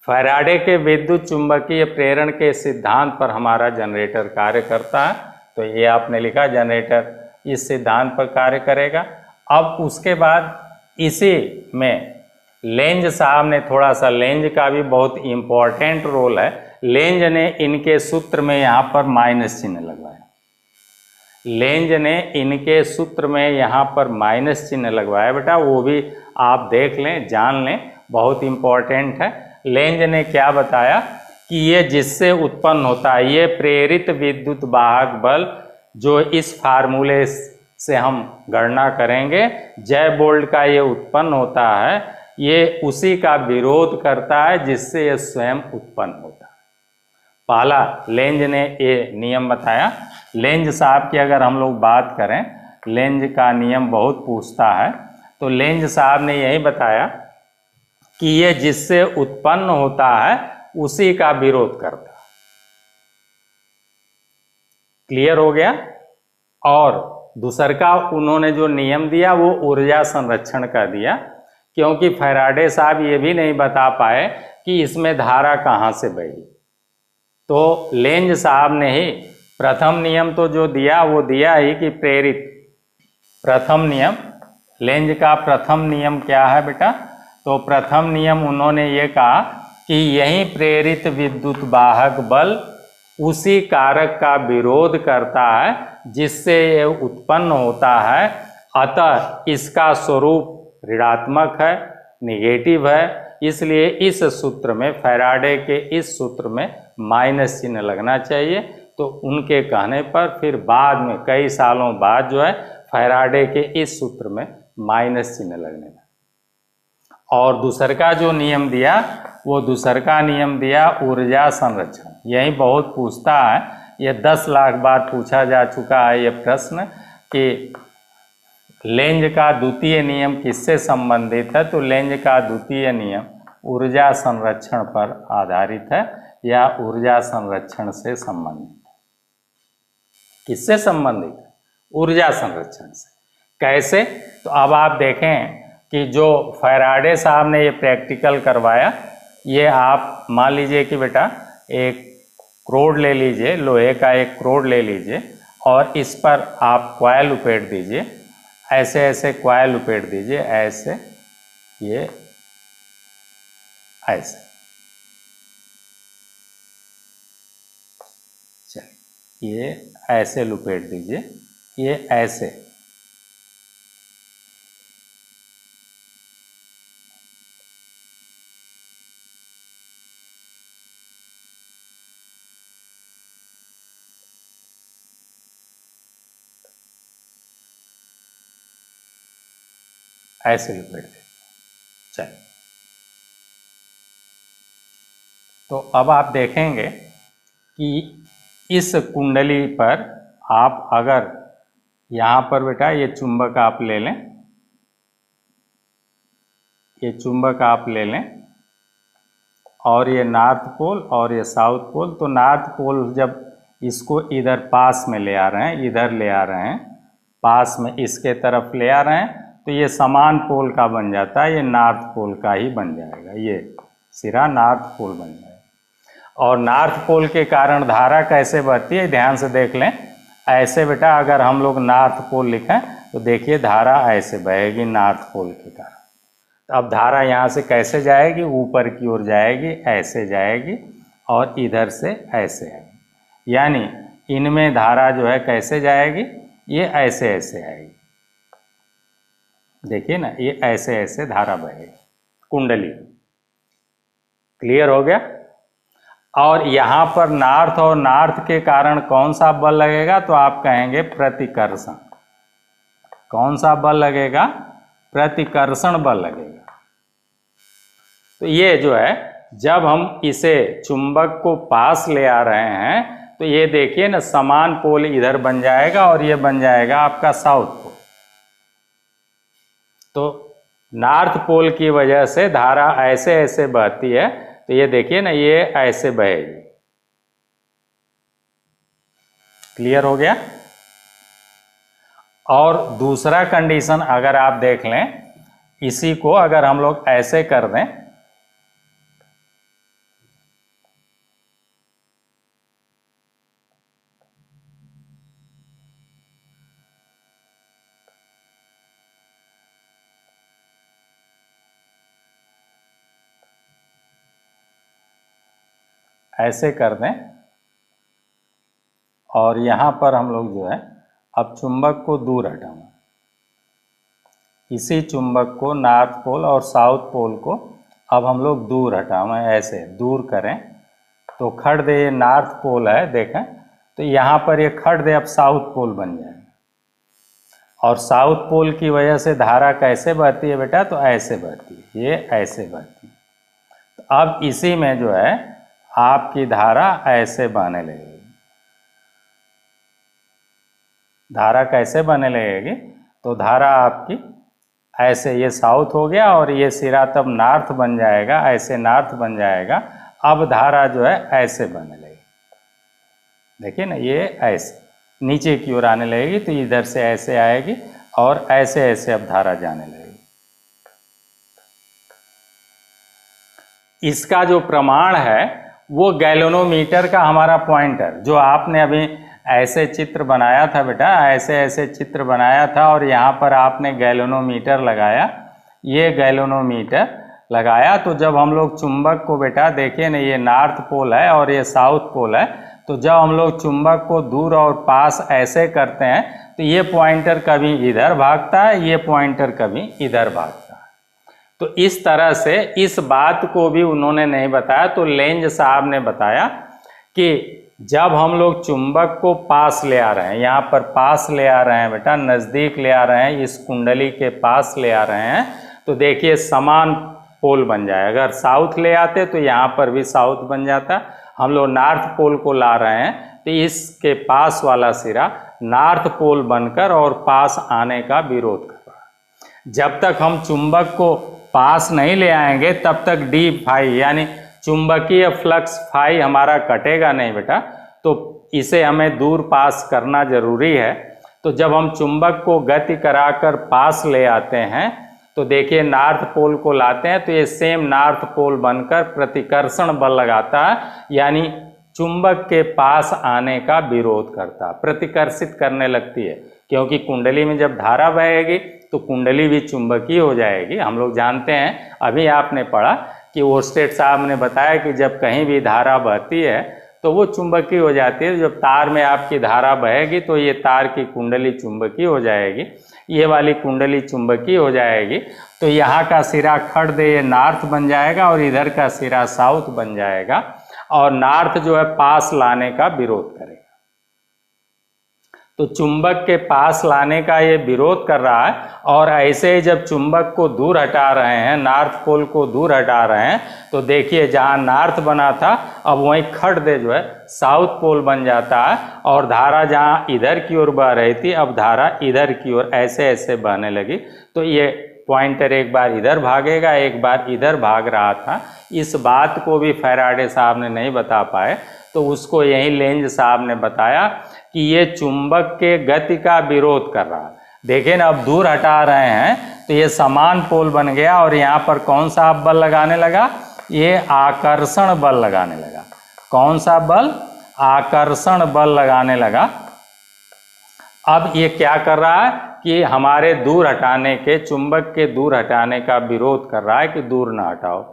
फैराडे के विद्युत चुंबकीय प्रेरण के सिद्धांत पर हमारा जनरेटर कार्य करता है। तो ये आपने लिखा, जनरेटर इस सिद्धांत पर कार्य करेगा। अब उसके बाद इसी में लेंज साहब ने थोड़ा सा, लेंज का भी बहुत इम्पोर्टेंट रोल है। लेंज ने इनके सूत्र में यहाँ पर माइनस चिन्ह लगवाया। लेंज ने इनके सूत्र में यहाँ पर माइनस चिन्ह लगवाया बेटा, वो भी आप देख लें, जान लें, बहुत इम्पोर्टेंट है। लेंज ने क्या बताया कि ये जिससे उत्पन्न होता है, ये प्रेरित विद्युत वाहक बल जो इस फार्मूले से हम गणना करेंगे, जय बोल्ट का ये उत्पन्न होता है, ये उसी का विरोध करता है जिससे ये स्वयं उत्पन्न होता है। पहला लेंज ने ये नियम बताया। लेंज साहब की अगर हम लोग बात करें, लेंज का नियम बहुत पूछता है, तो लेंज साहब ने यही बताया कि ये जिससे उत्पन्न होता है उसी का विरोध करता है। क्लियर हो गया। और दूसर का उन्होंने जो नियम दिया वो ऊर्जा संरक्षण का दिया, क्योंकि फैराडे साहब ये भी नहीं बता पाए कि इसमें धारा कहाँ से बही। तो लेंज साहब ने ही प्रथम नियम तो जो दिया वो दिया ही कि प्रेरित, प्रथम नियम, लेंज का प्रथम नियम क्या है बेटा? तो प्रथम नियम उन्होंने ये कहा कि यही प्रेरित विद्युत वाहक बल उसी कारक का विरोध करता है जिससे ये उत्पन्न होता है, अतः इसका स्वरूप ऋणात्मक है, निगेटिव है। इसलिए इस सूत्र में, फैराडे के इस सूत्र में माइनस चिन्ह लगना चाहिए। तो उनके कहने पर फिर बाद में कई सालों बाद जो है फैराडे के इस सूत्र में माइनस चिन्ह लगने लगा। और दूसर का जो नियम दिया वो दूसर का नियम दिया ऊर्जा संरक्षण। यही बहुत पूछता है, ये 10 लाख बार पूछा जा चुका है ये प्रश्न कि लेंज का द्वितीय नियम किससे संबंधित है? तो लेंज का द्वितीय नियम ऊर्जा संरक्षण पर आधारित है या ऊर्जा संरक्षण से संबंधित है। किससे संबंधित है? ऊर्जा संरक्षण से। कैसे? तो अब आप देखें कि जो फैराडे साहब ने ये प्रैक्टिकल करवाया, ये आप मान लीजिए कि बेटा एक क्रोड ले लीजिए, लोहे का एक क्रोड ले लीजिए और इस पर आप कॉइल लपेट दीजिए, ऐसे ऐसे कॉइल लपेट दीजिए, ऐसे, ये ऐसे, चलिए ये ऐसे लपेट दीजिए, ये ऐसे, ऐसे लपेट दीजिए। चलिए, तो अब आप देखेंगे कि इस कुंडली पर आप अगर यहाँ पर बेटा ये चुंबक आप ले लें, ये चुंबक आप ले लें और ये नॉर्थ पोल और ये साउथ पोल। तो नॉर्थ पोल जब इसको इधर पास में ले आ रहे हैं, इधर ले आ रहे हैं, पास में इसके तरफ ले आ रहे हैं, तो ये समान पोल का बन जाता है, ये नॉर्थ पोल का ही बन जाएगा, ये सिरा नॉर्थ पोल बन जाएगा। और नॉर्थ पोल के कारण धारा कैसे बहती है ध्यान से देख लें। ऐसे बेटा अगर हम लोग नॉर्थ पोल लिखें तो देखिए धारा ऐसे बहेगी नॉर्थ पोल के कारण। तो अब धारा यहाँ से कैसे जाएगी? ऊपर की ओर जाएगी, ऐसे जाएगी और इधर से ऐसे आएगी। यानी इनमें धारा जो है कैसे जाएगी? ये ऐसे ऐसे आएगी, देखिए ना, ये ऐसे ऐसे धारा बहेगी कुंडली। क्लियर हो गया? और यहाँ पर नॉर्थ और नॉर्थ के कारण कौन सा बल लगेगा? तो आप कहेंगे प्रतिकर्षण। कौन सा बल लगेगा? प्रतिकर्षण बल लगेगा। तो ये जो है जब हम इसे चुंबक को पास ले आ रहे हैं तो ये देखिए ना, समान पोल इधर बन जाएगा और ये बन जाएगा आपका साउथ पोल। तो नॉर्थ पोल की वजह से धारा ऐसे ऐसे बहती है, तो ये देखिए ना, ये ऐसे बहेगी। क्लियर हो गया? और दूसरा कंडीशन अगर आप देख लें, इसी को अगर हम लोग ऐसे कर दें, ऐसे कर दें और यहाँ पर हम लोग जो है अब चुंबक को दूर हटाना, इसी चुंबक को नॉर्थ पोल और साउथ पोल को अब हम लोग दूर हटाएं, ऐसे दूर करें तो खड़ दे, ये नॉर्थ पोल है देखें, तो यहाँ पर ये खड़ दे अब साउथ पोल बन जाएगा। और साउथ पोल की वजह से धारा कैसे बहती है बेटा, तो ऐसे बहती है, ये ऐसे बहती है। तो अब इसी में जो है आपकी धारा ऐसे बहने लगेगी। धारा कैसे बहने लगेगी, तो धारा आपकी ऐसे, ये साउथ हो गया और ये सिरा तब नॉर्थ बन जाएगा, ऐसे नॉर्थ बन जाएगा। अब धारा जो है ऐसे बहने लगेगी, देखिए ना, ये ऐसे नीचे की ओर आने लगेगी, तो इधर से ऐसे आएगी और ऐसे ऐसे अब धारा जाने लगेगी। इसका जो प्रमाण है वो गैल्वेनोमीटर का हमारा पॉइंटर, जो आपने अभी ऐसे चित्र बनाया था बेटा, ऐसे ऐसे चित्र बनाया था और यहाँ पर आपने गैल्वेनोमीटर लगाया, ये गैल्वेनोमीटर लगाया। तो जब हम लोग चुंबक को बेटा देखिए ना, ये नॉर्थ पोल है और ये साउथ पोल है, तो जब हम लोग चुंबक को दूर और पास ऐसे करते हैं तो ये पॉइंटर कभी इधर भागता है, ये पॉइंटर कभी इधर भागता है। तो इस तरह से इस बात को भी उन्होंने नहीं बताया, तो लेंज साहब ने बताया कि जब हम लोग चुंबक को पास ले आ रहे हैं, यहाँ पर पास ले आ रहे हैं बेटा, नज़दीक ले आ रहे हैं, इस कुंडली के पास ले आ रहे हैं, तो देखिए समान पोल बन जाए। अगर साउथ ले आते तो यहाँ पर भी साउथ बन जाता। हम लोग नॉर्थ पोल को ला रहे हैं तो इसके पास वाला सिरा नॉर्थ पोल बनकर और पास आने का विरोध कर रहा है। जब तक हम चुंबक को पास नहीं ले आएंगे तब तक डी फाई यानी चुंबकीय फ्लक्स फाई हमारा कटेगा नहीं बेटा, तो इसे हमें दूर पास करना जरूरी है। तो जब हम चुंबक को गति कराकर पास ले आते हैं तो देखिए नॉर्थ पोल को लाते हैं तो ये सेम नॉर्थ पोल बनकर प्रतिकर्षण बल लगाता है, यानी चुंबक के पास आने का विरोध करता, प्रतिकर्षित करने लगती है। क्योंकि कुंडली में जब धारा बहेगी तो कुंडली भी चुंबकीय हो जाएगी। हम लोग जानते हैं, अभी आपने पढ़ा कि ओर्स्टेड साहब ने बताया कि जब कहीं भी धारा बहती है तो वो चुंबकीय हो जाती है। जब तार में आपकी धारा बहेगी तो ये तार की कुंडली चुंबकीय हो जाएगी, ये वाली कुंडली चुंबकीय हो जाएगी। तो यहाँ का सिरा खड़ दे ये नॉर्थ बन जाएगा और इधर का सिरा साउथ बन जाएगा, और नॉर्थ जो है पास लाने का विरोध करेगा। तो चुंबक के पास लाने का ये विरोध कर रहा है, और ऐसे ही जब चुंबक को दूर हटा रहे हैं, नॉर्थ पोल को दूर हटा रहे हैं, तो देखिए जहाँ नॉर्थ बना था अब वहीं खड़ दे जो है साउथ पोल बन जाता है, और धारा जहाँ इधर की ओर बह रही थी अब धारा इधर की ओर ऐसे ऐसे बहने लगी। तो ये पॉइंटर एक बार इधर भागेगा, एक बार इधर भाग रहा था। इस बात को भी फैराडे साहब ने नहीं बता पाए, तो उसको यही लेंज साहब ने बताया कि ये चुंबक के गति का विरोध कर रहा है। देखिए ना, अब दूर हटा रहे हैं तो ये समान पोल बन गया, और यहाँ पर कौन सा बल लगाने लगा, ये आकर्षण बल लगाने लगा। कौन सा बल, आकर्षण बल लगाने लगा। अब ये क्या कर रहा है कि हमारे दूर हटाने के, चुंबक के दूर हटाने का विरोध कर रहा है कि दूर ना हटाओ,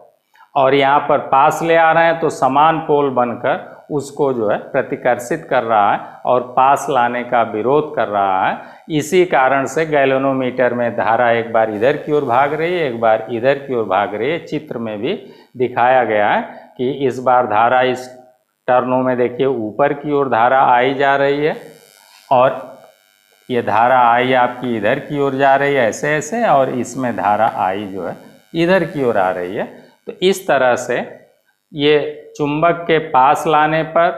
और यहाँ पर पास ले आ रहे हैं तो समान पोल बनकर उसको जो है प्रतिकर्षित कर रहा है और पास लाने का विरोध कर रहा है। इसी कारण से गैल्वेनोमीटर में धारा एक बार इधर की ओर भाग रही है, एक बार इधर की ओर भाग रही है। चित्र में भी दिखाया गया है कि इस बार धारा इस टर्नों में देखिए ऊपर की ओर धारा आई जा रही है, और ये धारा आई आपकी इधर की ओर जा रही है ऐसे ऐसे, और इसमें धारा आई जो है इधर की ओर आ रही है। तो इस तरह से ये चुंबक के पास लाने पर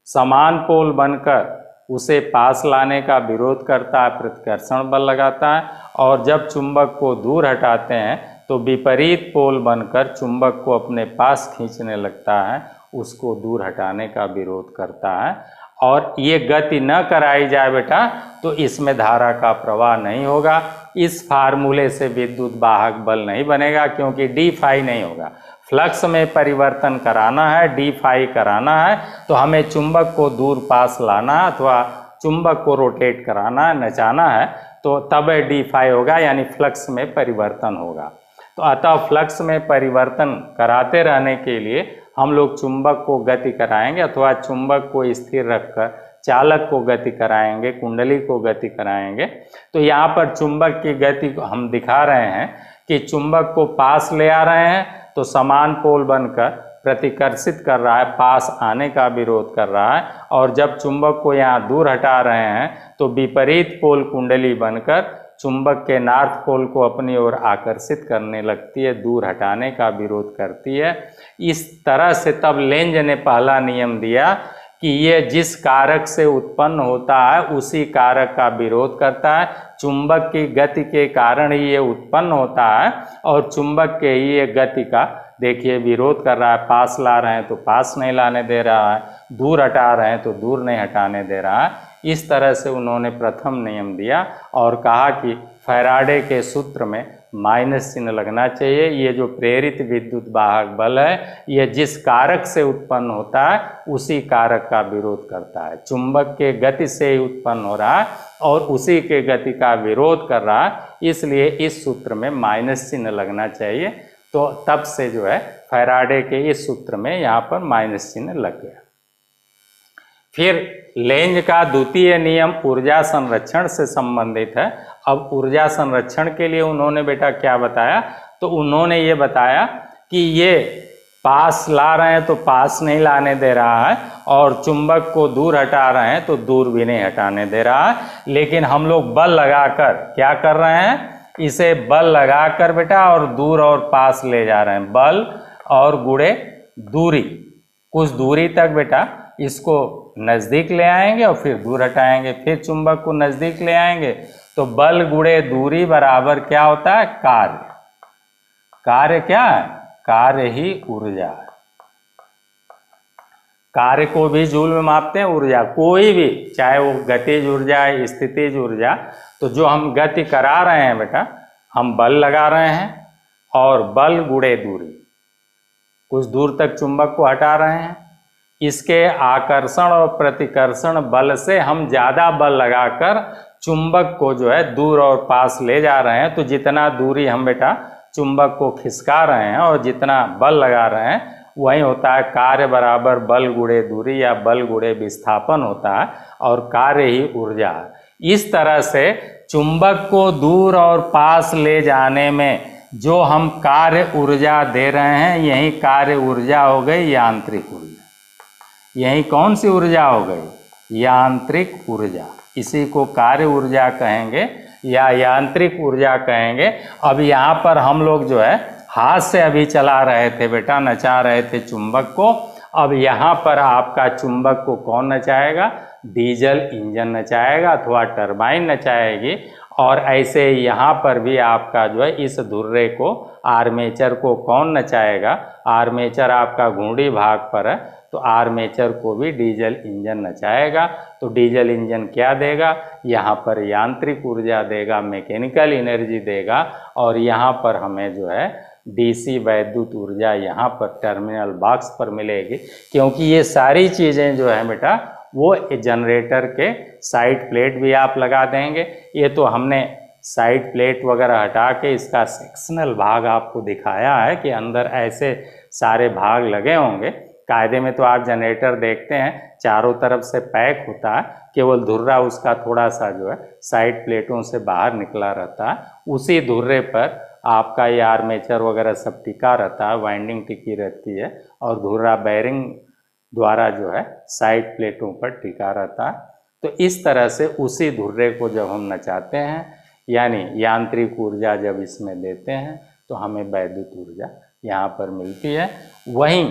समान पोल बनकर उसे पास लाने का विरोध करता है, प्रतिकर्षण बल लगाता है, और जब चुंबक को दूर हटाते हैं तो विपरीत पोल बनकर चुंबक को अपने पास खींचने लगता है, उसको दूर हटाने का विरोध करता है। और ये गति न कराई जाए बेटा तो इसमें धारा का प्रवाह नहीं होगा। इस फार्मूले से विद्युत वाहक बल नहीं बनेगा, क्योंकि डी फाई नहीं होगा। फ्लक्स में परिवर्तन कराना है, डी फाई कराना है, तो हमें चुंबक को दूर पास लाना है अथवा चुंबक को रोटेट कराना है, नचाना है, तो तब डी फाई होगा, यानी फ्लक्स में परिवर्तन होगा। तो अतः फ्लक्स में परिवर्तन कराते रहने के लिए हम लोग चुंबक को गति कराएंगे अथवा चुंबक को स्थिर रखकर चालक को गति कराएंगे, कुंडली को गति कराएंगे। तो यहाँ पर चुंबक की गति को हम दिखा रहे हैं कि चुंबक को पास ले आ रहे हैं तो समान पोल बनकर प्रतिकर्षित कर रहा है, पास आने का विरोध कर रहा है, और जब चुंबक को यहाँ दूर हटा रहे हैं तो विपरीत पोल कुंडली बनकर चुंबक के नॉर्थ पोल को अपनी ओर आकर्षित करने लगती है, दूर हटाने का विरोध करती है। इस तरह से तब लेंज ने पहला नियम दिया कि ये जिस कारक से उत्पन्न होता है उसी कारक का विरोध करता है। चुंबक की गति के कारण ही ये उत्पन्न होता है और चुंबक के ही ये गति का देखिए विरोध कर रहा है। पास ला रहे हैं तो पास नहीं लाने दे रहा है, दूर हटा रहे हैं तो दूर नहीं हटाने दे रहा है। इस तरह से उन्होंने प्रथम नियम दिया और कहा कि फैराडे के सूत्र में माइनस चिन्ह लगना चाहिए। ये जो प्रेरित विद्युत वाहक बल है ये जिस कारक से उत्पन्न होता है उसी कारक का विरोध करता है। चुंबक के गति से ही उत्पन्न हो रहा है और उसी के गति का विरोध कर रहा है, इसलिए इस सूत्र में माइनस चिन्ह लगना चाहिए। तो तब से जो है फैराडे के इस सूत्र में यहाँ पर माइनस चिन्ह लग गया। फिर लेंज का द्वितीय नियम ऊर्जा संरक्षण से संबंधित है। अब ऊर्जा संरक्षण के लिए उन्होंने बेटा क्या बताया, तो उन्होंने ये बताया कि ये पास ला रहे हैं तो पास नहीं लाने दे रहा है और चुंबक को दूर हटा रहे हैं तो दूर भी नहीं हटाने दे रहा है, लेकिन हम लोग बल लगाकर क्या कर रहे हैं, इसे बल लगाकर बेटा और दूर और पास ले जा रहे हैं। बल और गुणे दूरी, कुछ दूरी तक बेटा इसको नज़दीक ले आएंगे और फिर दूर हटाएंगे, फिर चुंबक को नज़दीक ले आएंगे। तो बल गुणे दूरी बराबर क्या होता है, कार्य। कार्य क्या है, कार्य ही ऊर्जा है। कार्य को भी जूल में मापते हैं, ऊर्जा कोई भी, चाहे वो गतिज ऊर्जा है, स्थितिज ऊर्जा। तो जो हम गति करा रहे हैं बेटा, हम बल लगा रहे हैं और बल गुणे दूरी, कुछ दूर तक चुंबक को हटा रहे हैं। इसके आकर्षण और प्रतिकर्षण बल से हम ज़्यादा बल लगाकर चुंबक को जो है दूर और पास ले जा रहे हैं। तो जितना दूरी हम बेटा चुंबक को खिसका रहे हैं और जितना बल लगा रहे हैं वही होता है कार्य बराबर बल गुणे दूरी या बल गुणे विस्थापन होता है, और कार्य ही ऊर्जा है। इस तरह से चुंबक को दूर और पास ले जाने में जो हम कार्य ऊर्जा दे रहे हैं यही कार्य ऊर्जा हो गई यांत्रिक ऊर्जा। यही कौन सी ऊर्जा हो गई, यांत्रिक ऊर्जा। इसी को कार्य ऊर्जा कहेंगे या यांत्रिक ऊर्जा कहेंगे। अब यहाँ पर हम लोग जो है हाथ से अभी चला रहे थे बेटा, नचा रहे थे चुंबक को। अब यहाँ पर आपका चुंबक को कौन नचाएगा, डीजल इंजन नचाएगा अथवा टरबाइन नचाएगी। और ऐसे यहाँ पर भी आपका जो है इस धुर्रे को, आर्मेचर को कौन नचाएगा, आर्मेचर आपका घूंडी भाग पर है तो आर्मेचर को भी डीजल इंजन नचाएगा। तो डीजल इंजन क्या देगा, यहाँ पर यांत्रिक ऊर्जा देगा, मैकेनिकल एनर्जी देगा, और यहाँ पर हमें जो है डीसी वैद्युत ऊर्जा यहाँ पर टर्मिनल बॉक्स पर मिलेगी। क्योंकि ये सारी चीज़ें जो है बेटा वो जनरेटर के साइड प्लेट भी आप लगा देंगे। ये तो हमने साइड प्लेट वगैरह हटा के इसका सेक्शनल भाग आपको दिखाया है कि अंदर ऐसे सारे भाग लगे होंगे। कायदे में तो आप जनरेटर देखते हैं चारों तरफ से पैक होता है, केवल धुर्रा उसका थोड़ा सा जो है साइड प्लेटों से बाहर निकला रहता है। उसी धुर्रे पर आपका ये आर्मेचर वगैरह सब टिका रहता है, वाइंडिंग टिकी रहती है और धुर्रा बेरिंग द्वारा जो है साइड प्लेटों पर टिका रहता है। तो इस तरह से उसी धुर्रे को जब हम नचाते हैं यानी यांत्रिक ऊर्जा जब इसमें देते हैं तो हमें वैद्युत ऊर्जा यहाँ पर मिलती है। वहीं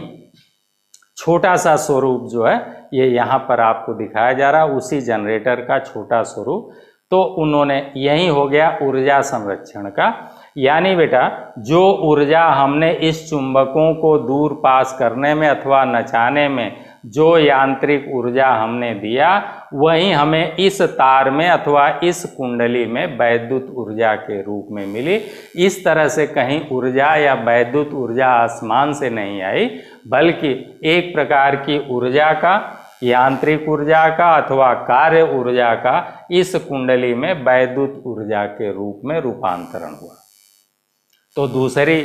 छोटा सा स्वरूप जो है ये यहाँ पर आपको दिखाया जा रहा है, उसी जनरेटर का छोटा स्वरूप। तो उन्होंने यही हो गया ऊर्जा संरक्षण का, यानी बेटा जो ऊर्जा हमने इस चुंबकों को दूर पास करने में अथवा नचाने में जो यांत्रिक ऊर्जा हमने दिया वही हमें इस तार में अथवा इस कुंडली में वैद्युत ऊर्जा के रूप में मिली। इस तरह से कहीं ऊर्जा या वैद्युत ऊर्जा आसमान से नहीं आई, बल्कि एक प्रकार की ऊर्जा का, यांत्रिक ऊर्जा का अथवा कार्य ऊर्जा का इस कुंडली में वैद्युत ऊर्जा के रूप में रूपांतरण हुआ। तो दूसरी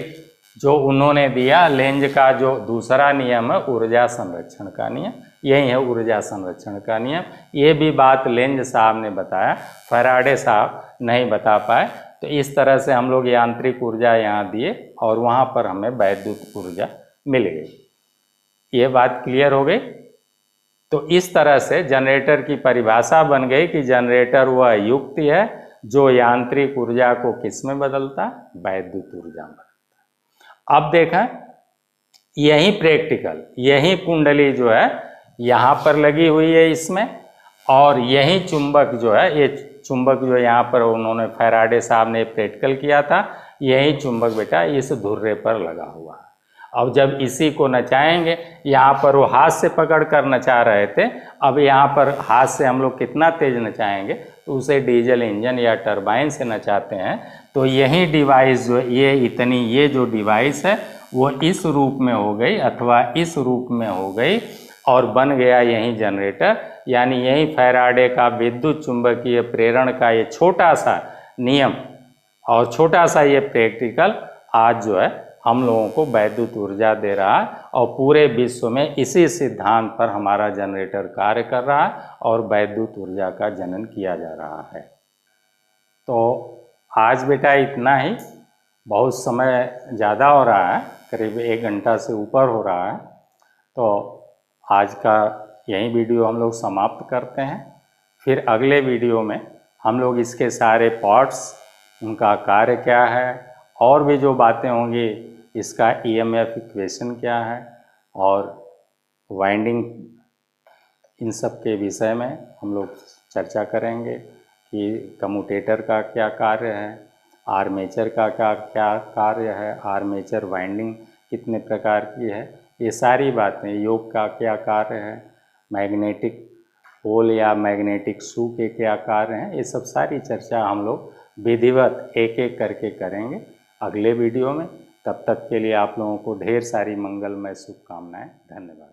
जो उन्होंने दिया लेंज का जो दूसरा नियम है ऊर्जा संरक्षण का नियम, यही है ऊर्जा संरक्षण का नियम। ये भी बात लेंज साहब ने बताया, फैराडे साहब नहीं बता पाए। तो इस तरह से हम लोग यांत्रिक ऊर्जा यहाँ दिए और वहाँ पर हमें वैद्युत ऊर्जा मिल गई। ये बात क्लियर हो गई। तो इस तरह से जनरेटर की परिभाषा बन गई कि जनरेटर वह युक्ति है जो यांत्रिक ऊर्जा को किस में बदलता, वैद्युत ऊर्जा में। अब देखें, यही प्रैक्टिकल, यही कुंडली जो है यहाँ पर लगी हुई है इसमें, और यही चुंबक जो है, ये चुंबक जो यहाँ पर उन्होंने फैराडे साहब ने प्रैक्टिकल किया था, यही चुंबक बेटा इस धुर्रे पर लगा हुआ है। अब जब इसी को नचाएंगे, यहाँ पर वो हाथ से पकड़ कर नचा रहे थे, अब यहाँ पर हाथ से हम लोग कितना तेज नचाएंगे, तो उसे डीजल इंजन या टरबाइन से नचाते हैं। तो यही डिवाइस जो ये जो डिवाइस है वो इस रूप में हो गई अथवा इस रूप में हो गई और बन गया यही जनरेटर। यानी यही फैराडे का विद्युत चुंबकीय प्रेरण का ये छोटा सा नियम और छोटा सा ये प्रैक्टिकल आज जो है हम लोगों को वैद्युत ऊर्जा दे रहा है, और पूरे विश्व में इसी सिद्धांत पर हमारा जनरेटर कार्य कर रहा है और वैद्युत ऊर्जा का जनन किया जा रहा है। तो आज बेटा इतना ही, बहुत समय ज़्यादा हो रहा है, करीब 1 घंटा से ऊपर हो रहा है। तो आज का यही वीडियो हम लोग समाप्त करते हैं। फिर अगले वीडियो में हम लोग इसके सारे पार्ट्स, उनका कार्य क्या है, और भी जो बातें होंगी, इसका ईएमएफ इक्वेशन क्या है और वाइंडिंग, इन सब के विषय में हम लोग चर्चा करेंगे कि कम्यूटेटर का क्या कार्य है, आर्मेचर का क्या कार्य है, आर्मेचर वाइंडिंग कितने प्रकार की है, ये सारी बातें, योग का क्या कार्य है, मैग्नेटिक पोल या मैग्नेटिक शू के क्या कार्य हैं, ये सब सारी चर्चा हम लोग विधिवत एक एक करके करेंगे अगले वीडियो में। तब तक के लिए आप लोगों को ढेर सारी मंगलमय शुभकामनाएं। धन्यवाद।